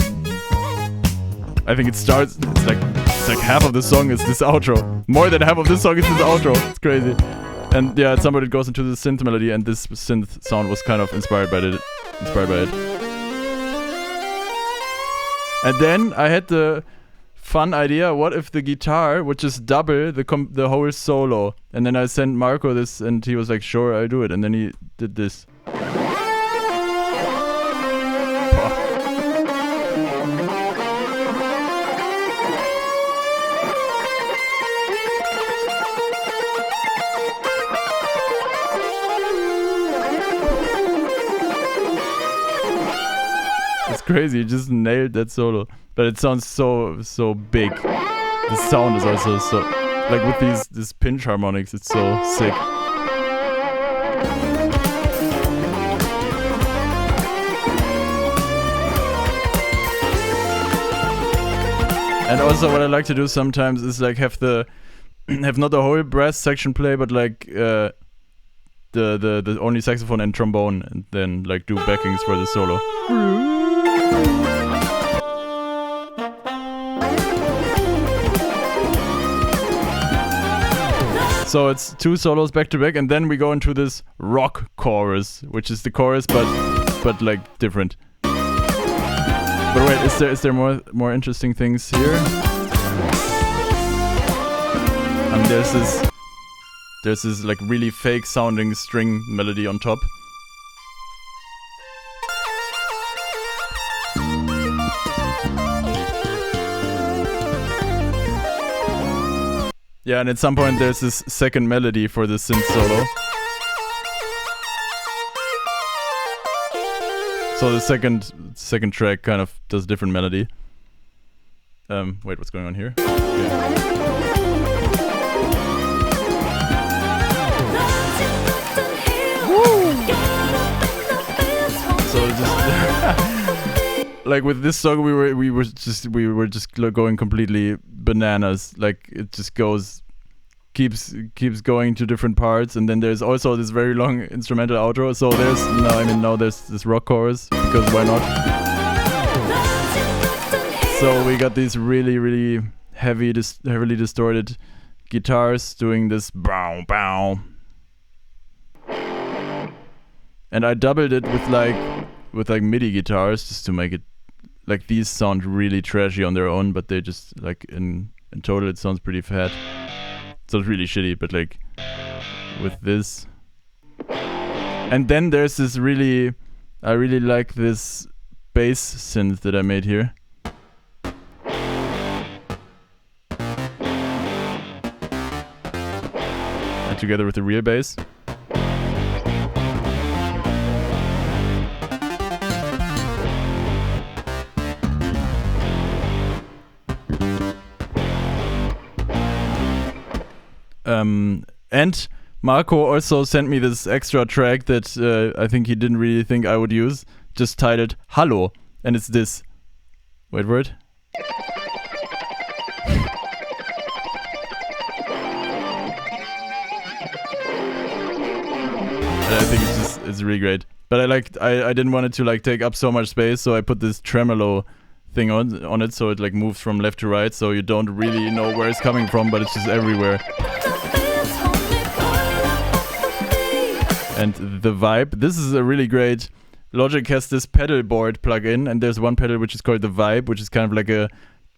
Speaker 1: I think it starts, it's like half of the song is this outro. More than half of this song is this outro. It's crazy. And yeah, at some point it goes into the synth melody, and this synth sound was kind of inspired by it. And then I had the fun idea, what if the guitar would just double the whole solo? And then I sent Marco this, and he was like, sure, I'll do it. And then he did this. Crazy, he just nailed that solo, but it sounds so big. The sound is also so, like with these pinch harmonics, it's so sick. And also what I like to do sometimes is like have not the whole brass section play, but like the only saxophone and trombone, and then like do backings for the solo. So it's two solos back to back, and then we go into this rock chorus, which is the chorus but like different. But wait, is there more interesting things here? And there's this like really fake sounding string melody on top. Yeah, and at some point there's this second melody for the synth solo. So the second track kind of does a different melody. Wait, what's going on here? Okay. So just like with this song, we were just going completely bananas. Like it just keeps going to different parts, and then there's also this very long instrumental outro. So now there's this rock chorus, because why not? So we got these really heavily distorted guitars doing this bow bow, and I doubled it with MIDI guitars just to make it like these sound really trashy on their own, but they just like in total it sounds pretty fat. So it's really shitty, but like with this. And then there's this I really like this bass synth that I made here. And together with the real bass. And Marco also sent me this extra track that I think he didn't really think I would use, just titled Hallo, and it's this. Wait for it. And I think it's really great. But I didn't want it to like take up so much space, so I put this tremolo thing on it, so it like moves from left to right, so you don't really know where it's coming from, but it's just everywhere. And the vibe, this is a really great. Logic has this pedal board plug-in, and there's one pedal which is called the vibe, which is kind of like a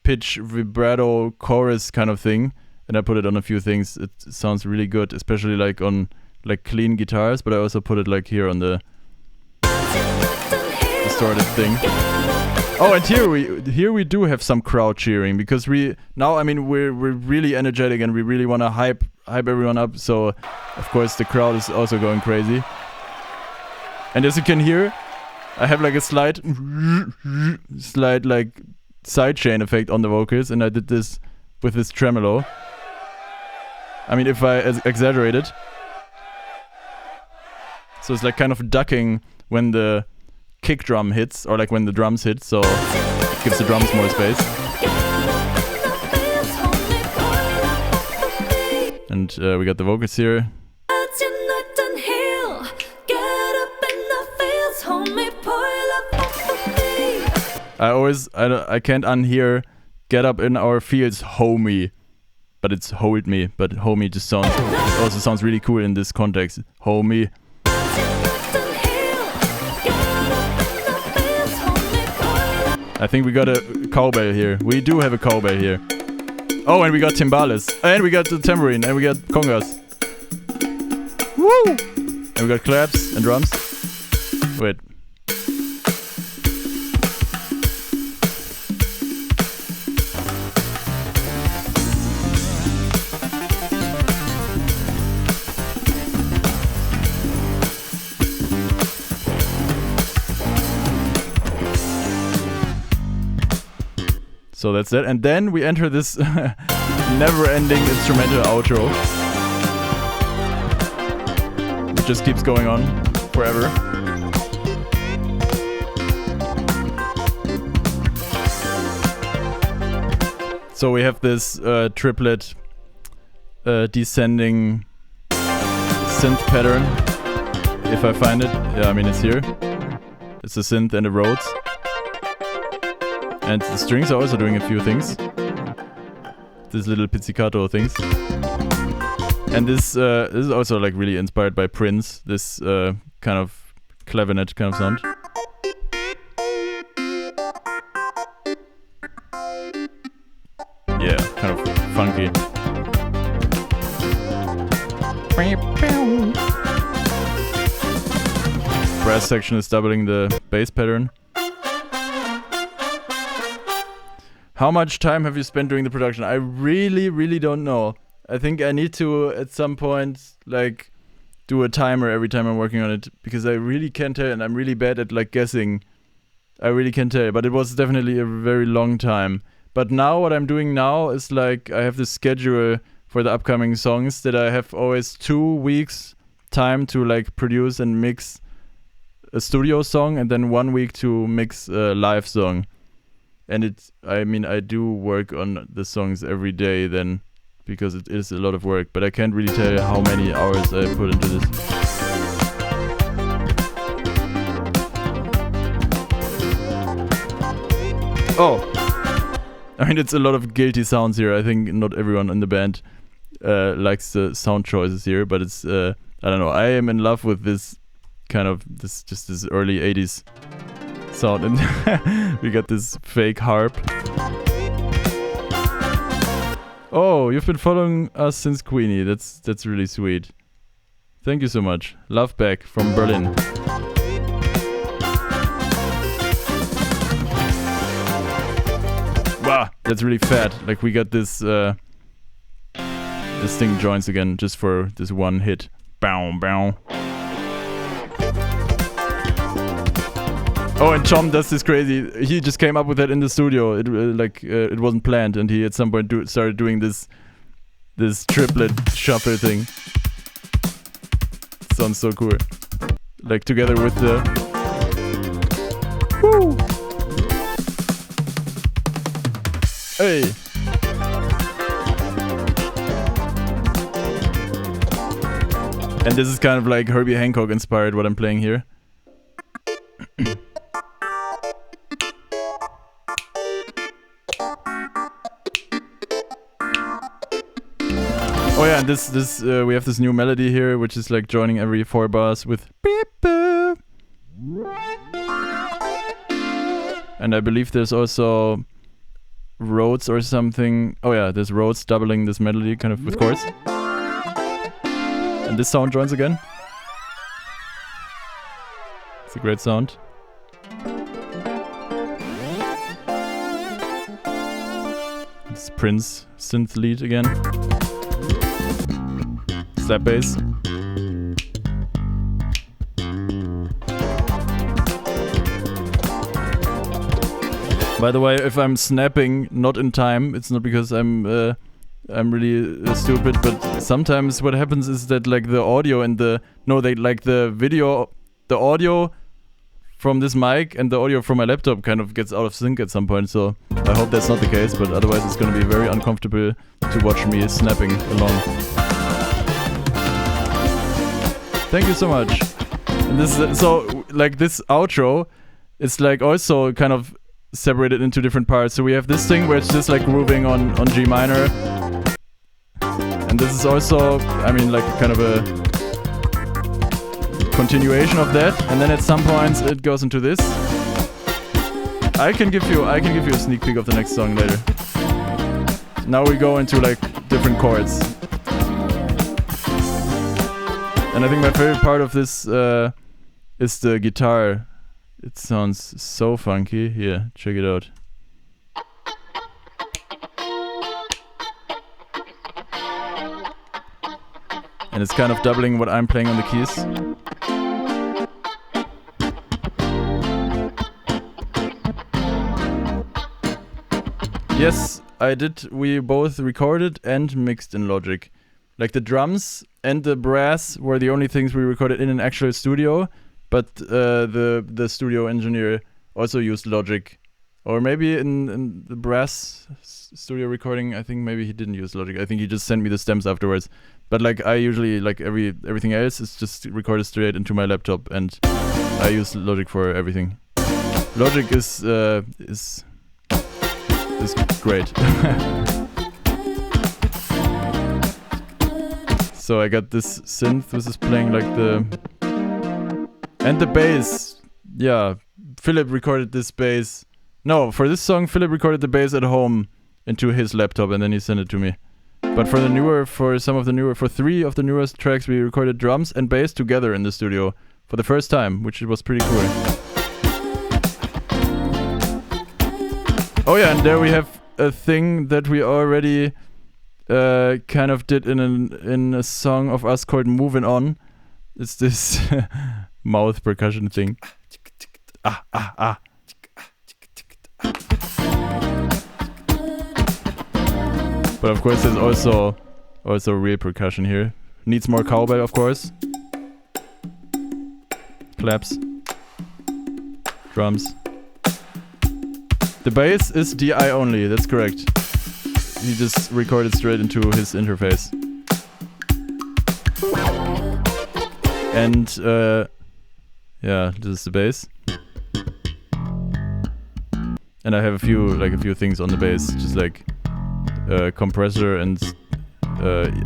Speaker 1: pitch vibrato chorus kind of thing, and I put it on a few things. It sounds really good, especially like on like clean guitars, but I also put it like here on the distorted thing. Oh, and here we do have some crowd cheering, because we're really energetic and we really want to hype everyone up. So of course the crowd is also going crazy. And as you can hear, I have like a slight like sidechain effect on the vocals, and I did this with this tremolo. I mean, if I exaggerate it. So it's like kind of ducking when the kick drum hits, or like when the drums hit, so it gives the drums more space. And we got the vocals here. I can't unhear "Get up in our fields, homie," but it's "hold me." But "homie" just also sounds really cool in this context. Homie. I think we got a cowbell here. We do have a cowbell here. Oh, and we got timbales. And we got the tambourine. And we got congas. Woo! And we got claps and drums. Wait. So that's it. And then we enter this never-ending instrumental outro. It just keeps going on forever. So we have this triplet descending synth pattern. If I find it. Yeah, I mean, it's here. It's a synth and a Rhodes. And the strings are also doing a few things. These little pizzicato things. And this is also like really inspired by Prince. This kind of clavinet kind of sound. Yeah, kind of funky. Brass section is doubling the bass pattern. How much time have you spent doing the production? I really, really don't know. I think I need to, at some point, like, do a timer every time I'm working on it, because I really can't tell, and I'm really bad at, like, guessing. I really can't tell, but it was definitely a very long time. But now, what I'm doing now is, like, I have this schedule for the upcoming songs that I have always 2 weeks time to, like, produce and mix a studio song, and then 1 week to mix a live song. And I mean, I do work on the songs every day then, because it is a lot of work, but I can't really tell you how many hours I put into this. Oh! I mean, it's a lot of guilty sounds here. I think not everyone in the band likes the sound choices here, but it's, I don't know, I am in love with this kind of, this early 80s sound, and we got this fake harp. Oh, you've been following us since Queenie. That's really sweet. Thank you so much. Love back from Berlin. Wow, that's really fat. Like, we got this this thing joins again just for this one hit. Bow, bow. Oh, and Tom does this crazy. He just came up with that in the studio. It wasn't planned, and he at some point started doing this triplet shuffle thing. Sounds so cool. Like together with the. Woo! Hey. And this is kind of like Herbie Hancock inspired what I'm playing here. Oh yeah, and this we have this new melody here, which is like joining every 4 bars with beep boop. And I believe there's also Rhodes or something. Oh yeah, there's Rhodes doubling this melody kind of with chords. And this sound joins again. It's a great sound. It's Prince synth lead again. Slap bass. By the way, if I'm snapping not in time, it's not because I'm really stupid, but sometimes what happens is that like the audio and the audio from this mic and the audio from my laptop kind of gets out of sync at some point, so I hope that's not the case, but otherwise it's gonna be very uncomfortable to watch me snapping along. Thank you so much. And this is, so like this outro is like also kind of separated into different parts. So we have this thing where it's just like grooving on G minor, and this is also, I mean, like kind of a continuation of that, and then at some points it goes into this. I can give you a sneak peek of the next song later. Now we go into like different chords, and I think my favorite part of this is the guitar. It sounds so funky. Here, check it out. And it's kind of doubling what I'm playing on the keys. Yes, I did. We both recorded and mixed in Logic. Like the drums and the brass were the only things we recorded in an actual studio. But the studio engineer also used Logic, or maybe in the brass studio recording, I think maybe he didn't use Logic. I think he just sent me the stems afterwards. But like I usually, like everything else is just recorded straight into my laptop, and I use Logic for everything. Logic is great. So I got this synth. This is playing like and the bass, yeah, Philip recorded this bass. No, for this song, Philip recorded the bass at home into his laptop, and then he sent it to me. But for for 3 of the newest tracks, we recorded drums and bass together in the studio for the first time, which was pretty cool. Oh yeah, and there we have a thing that we already kind of did in a song of us called "Moving On." It's this mouth percussion thing. But of course there's also real percussion here. Needs more cowbell, of course. Claps. Drums. The bass is DI only, that's correct. He just recorded straight into his interface. And yeah, this is the bass. And I have a few things on the bass, just like compressor and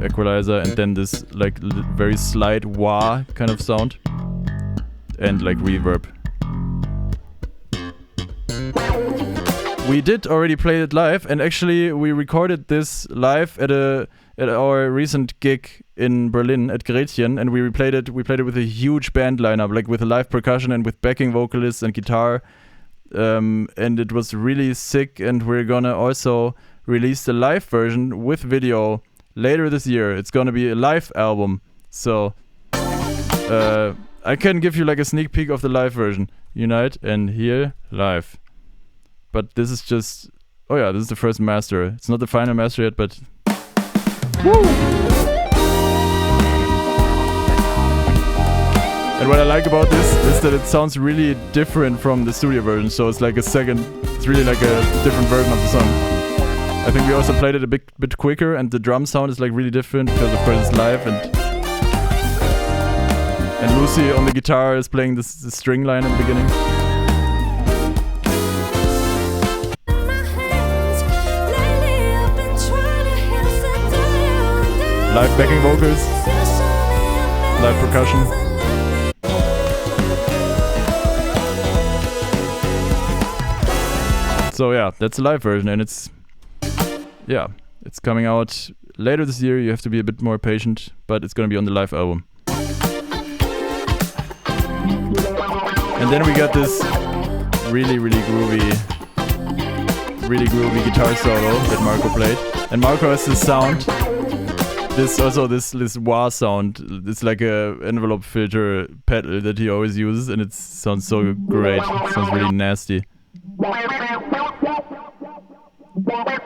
Speaker 1: equalizer, and then this like very slight wah kind of sound, and like reverb. We did already play it live, and actually we recorded this live at our recent gig in Berlin at Gretchen, and we played it with a huge band lineup, like with a live percussion and with backing vocalists and guitar, and it was really sick. And we're gonna also release the live version with video later this year. It's gonna be a live album, so I can give you like a sneak peek of the live version. Unite and hear live. But this is just, oh yeah, this is the first master. It's not the final master yet, but woo! And what I like about this is that it sounds really different from the studio version. So it's like it's really like a different version of the song. I think we also played it a bit quicker, and the drum sound is like really different because of course it's live, and Lucy on the guitar is playing the string line at the beginning. Live backing vocals, live percussion. So yeah, that's a live version, and it's coming out later this year. You have to be a bit more patient, but it's gonna be on the live album. And then we got this really groovy guitar solo that Marco played, and Marco has this sound. This wah sound. It's like a envelope filter pedal that he always uses, and it sounds so great. It sounds really nasty.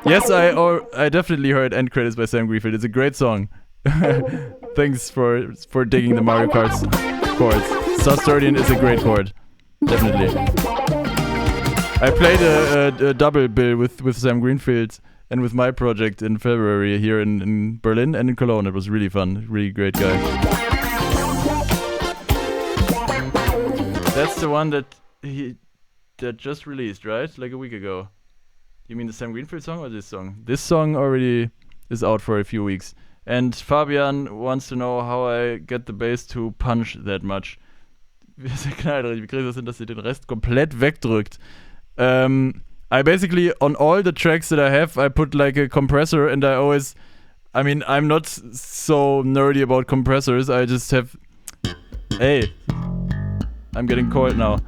Speaker 1: Yes, I definitely heard End Credits by Sam Greenfield. It's a great song. Thanks for digging the Mario Kart chords. Sustardian is a great chord. Definitely. I played a double bill with Sam Greenfield and with my project in February here in Berlin and in Cologne. It was really fun. Really great guy. That's the one that just released, right? Like a week ago. You mean the Sam Greenfield song or this song? This song already is out for a few weeks. And Fabian wants to know how I get the bass to punch that much. Wie kriege ich das hin, dass ihr den Rest komplett wegdrückt? I basically, on all the tracks that I have, I put like a compressor, and I'm not so nerdy about compressors. I just have... Hey, I'm getting cold now.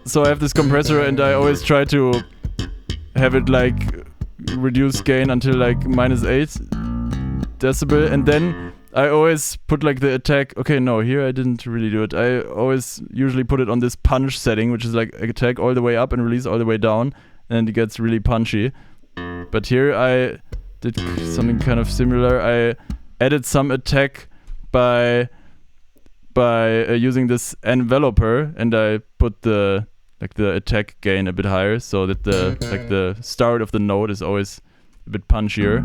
Speaker 1: So I have this compressor, and I always try to have it like reduce gain until like -8 decibel, and then I always put like the attack. Okay, no, here I didn't really do it. I always usually put it on this punch setting, which is like attack all the way up and release all the way down, and it gets really punchy. But here I did something kind of similar. I added some attack by using this enveloper, and I put the attack gain a bit higher, so that the start of the note is always a bit punchier.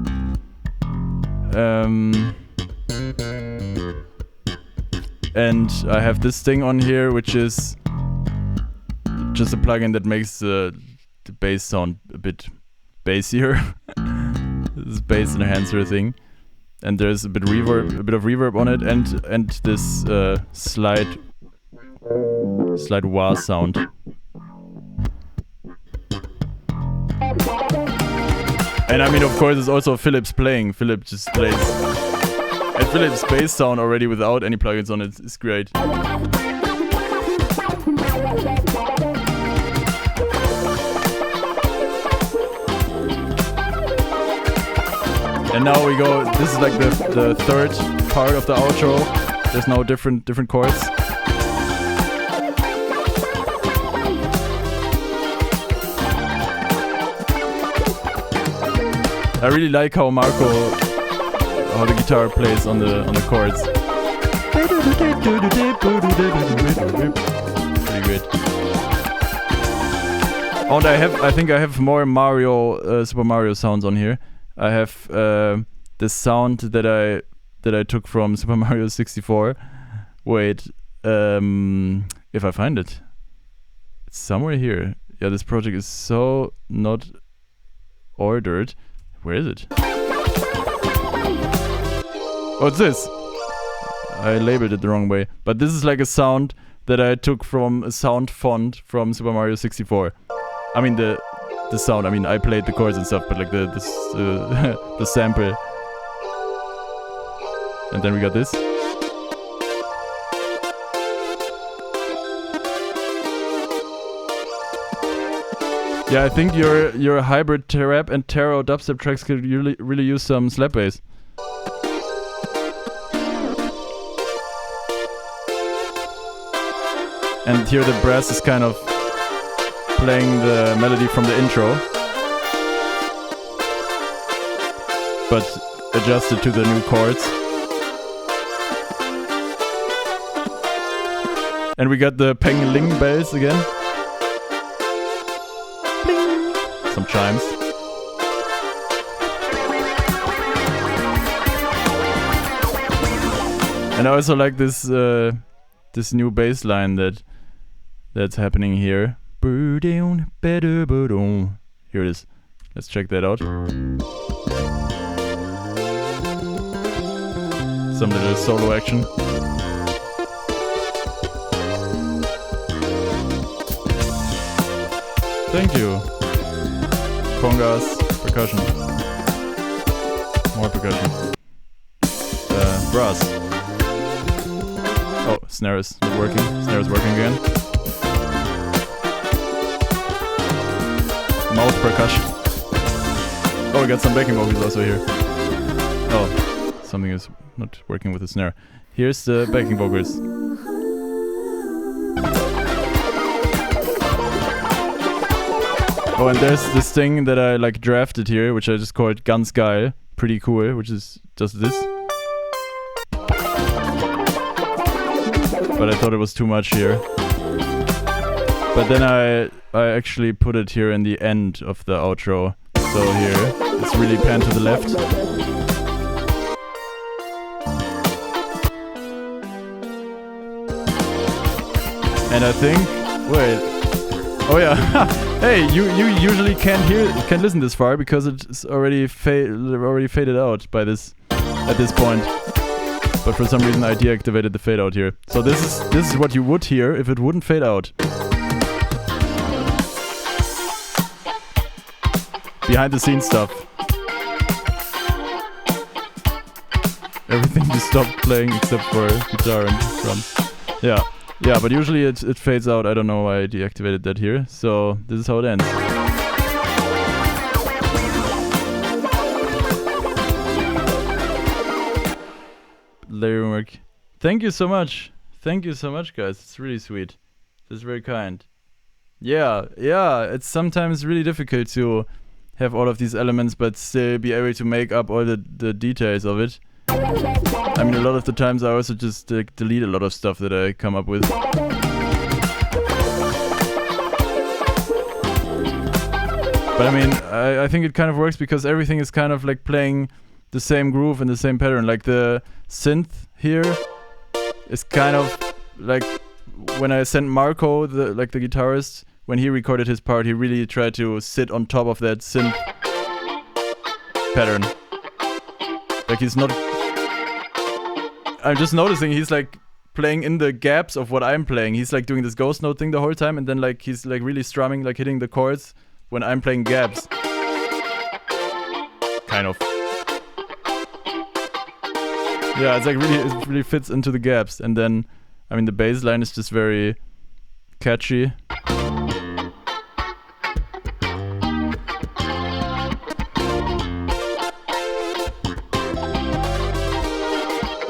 Speaker 1: And I have this thing on here, which is just a plugin that makes the bass sound a bit bassier. This bass enhancer thing, and there's a bit of reverb on it, and this slide wah sound. And I mean, of course, it's also Philip's playing. Philip just plays. And Philip's bass sound already without any plugins on it is great. And now we go, this is like the third part of the outro. There's now different chords. I really like how the guitar plays on the chords. Pretty great. Oh, and I think I have more Super Mario sounds on here. I have this sound that I took from Super Mario 64. Wait, if I find it, it's somewhere here. Yeah, this project is so not ordered. Where is it? What's this? I labeled it the wrong way. But this is like a sound that I took from a sound font from Super Mario 64. I mean the sound. I mean I played the chords and stuff, but like the sample. And then we got this. Yeah, I think your hybrid trap and tarot dubstep tracks could really use some slap bass. And here the brass is kind of playing the melody from the intro, but adjusted to the new chords. And we got the Peng Ling bells again. Some chimes. And I also like this new bass line that's happening here. Here it is. Let's check that out. Some little solo action. Thank you. Congas, percussion. More percussion. Brass. Oh, snare is not working. Snare is working again. Mouth percussion. Oh, we got some backing vocals also here. Oh, something is not working with the snare. Here's the backing vocals. Oh, and there's this thing that I like drafted here, which I just called Gun Sky. Pretty cool, which is just this. But I thought it was too much here. But then I actually put it here in the end of the outro. So here, it's really panned to the left. And I think, wait, oh yeah, hey, you usually can't listen this far because it's already faded out by this at this point. But for some reason I deactivated the fade out here. So this is what you would hear if it wouldn't fade out. Behind the scenes stuff. Everything just stopped playing except for guitar and drums. Yeah, but usually it fades out. I don't know why I deactivated that here. So this is how it ends. Larry Mark. Thank you so much. Thank you so much, guys. It's really sweet. That's very kind. Yeah, it's sometimes really difficult to have all of these elements but still be able to make up all the details of it. I mean, a lot of the times I also just delete a lot of stuff that I come up with. But I mean, I think it kind of works because everything is kind of like playing the same groove and the same pattern. Like the synth here is kind of like when I sent Marco, the guitarist, when he recorded his part, he really tried to sit on top of that synth pattern. Like he's not... I'm just noticing he's like playing in the gaps of what I'm playing. He's like doing this ghost note thing the whole time, and then like he's like really strumming, like hitting the chords when I'm playing gaps. Kind of. Yeah, it's like it really fits into the gaps. And then, I mean, the bass line is just very catchy.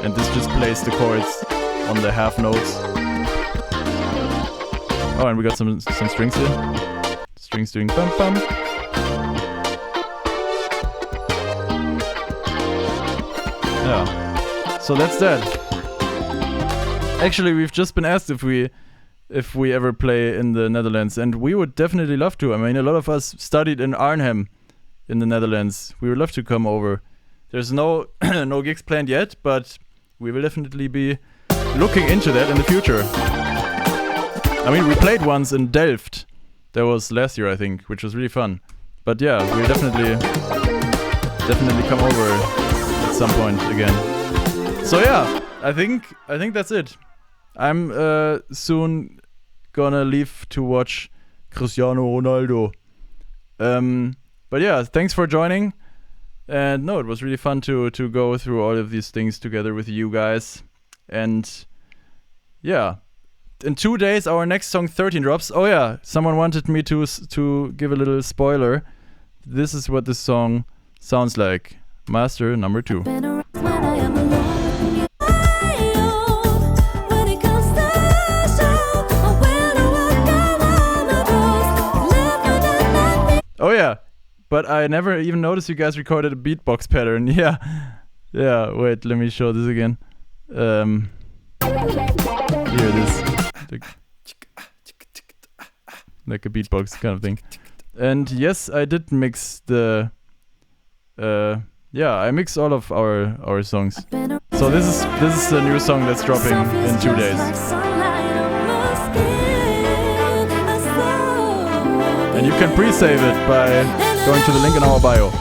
Speaker 1: And this just plays the chords on the half notes. Oh, and we got some strings here. Strings doing bum bum. Yeah. So that's that. Actually, we've just been asked if we ever play in the Netherlands, and we would definitely love to. I mean, a lot of us studied in Arnhem in the Netherlands. We would love to come over. There's no no gigs planned yet, but we will definitely be looking into that in the future. I mean, we played once in Delft. That was last year, I think, which was really fun. But yeah, we'll definitely come over at some point again. So yeah, I think that's it. I'm soon gonna leave to watch Cristiano Ronaldo. But yeah, thanks for joining. And no, it was really fun to go through all of these things together with you guys. And yeah, in 2 days our next song 13 drops. Oh yeah, someone wanted me to give a little spoiler. This is what this song sounds like. Master number 2. Oh yeah, but I never even noticed you guys recorded a beatbox pattern. Yeah, wait, let me show this again. Here it is. Like a beatbox kind of thing. And yes, I did mix the... I mix all of our songs. So this is a new song that's dropping in 2 days. And you can pre-save it by going to the link in our bio.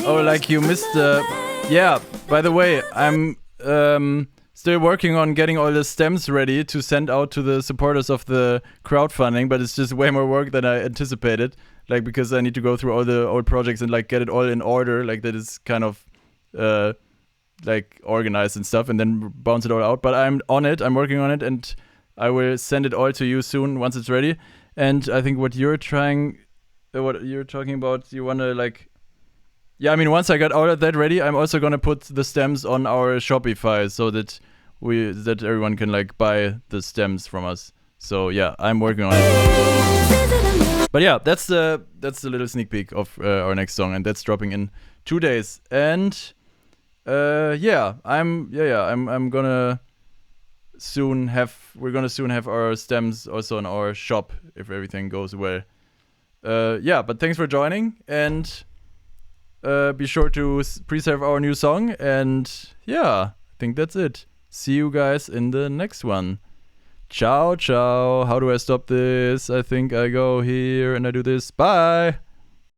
Speaker 1: Oh, like you missed the... Yeah, by the way, I'm still working on getting all the stems ready to send out to the supporters of the crowdfunding, but it's just way more work than I anticipated. like because I need to go through all the old projects and like get it all in order, like that is kind of like organized and stuff, and then bounce it all out. But I'm on it, I'm working on it, and I will send it all to you soon once it's ready. And I think what you're talking about, you wanna like, yeah, I mean, once I got all of that ready, I'm also gonna put the stems on our Shopify so that everyone can like buy the stems from us. So yeah, I'm working on it. But yeah, that's the little sneak peek of our next song, and that's dropping in 2 days. And I'm gonna soon have our stems also in our shop if everything goes well. But thanks for joining, and be sure to pre-save our new song. And yeah, I think that's it. See you guys in the next one. Ciao, ciao. How do I stop this? I think I go here and I do this. Bye.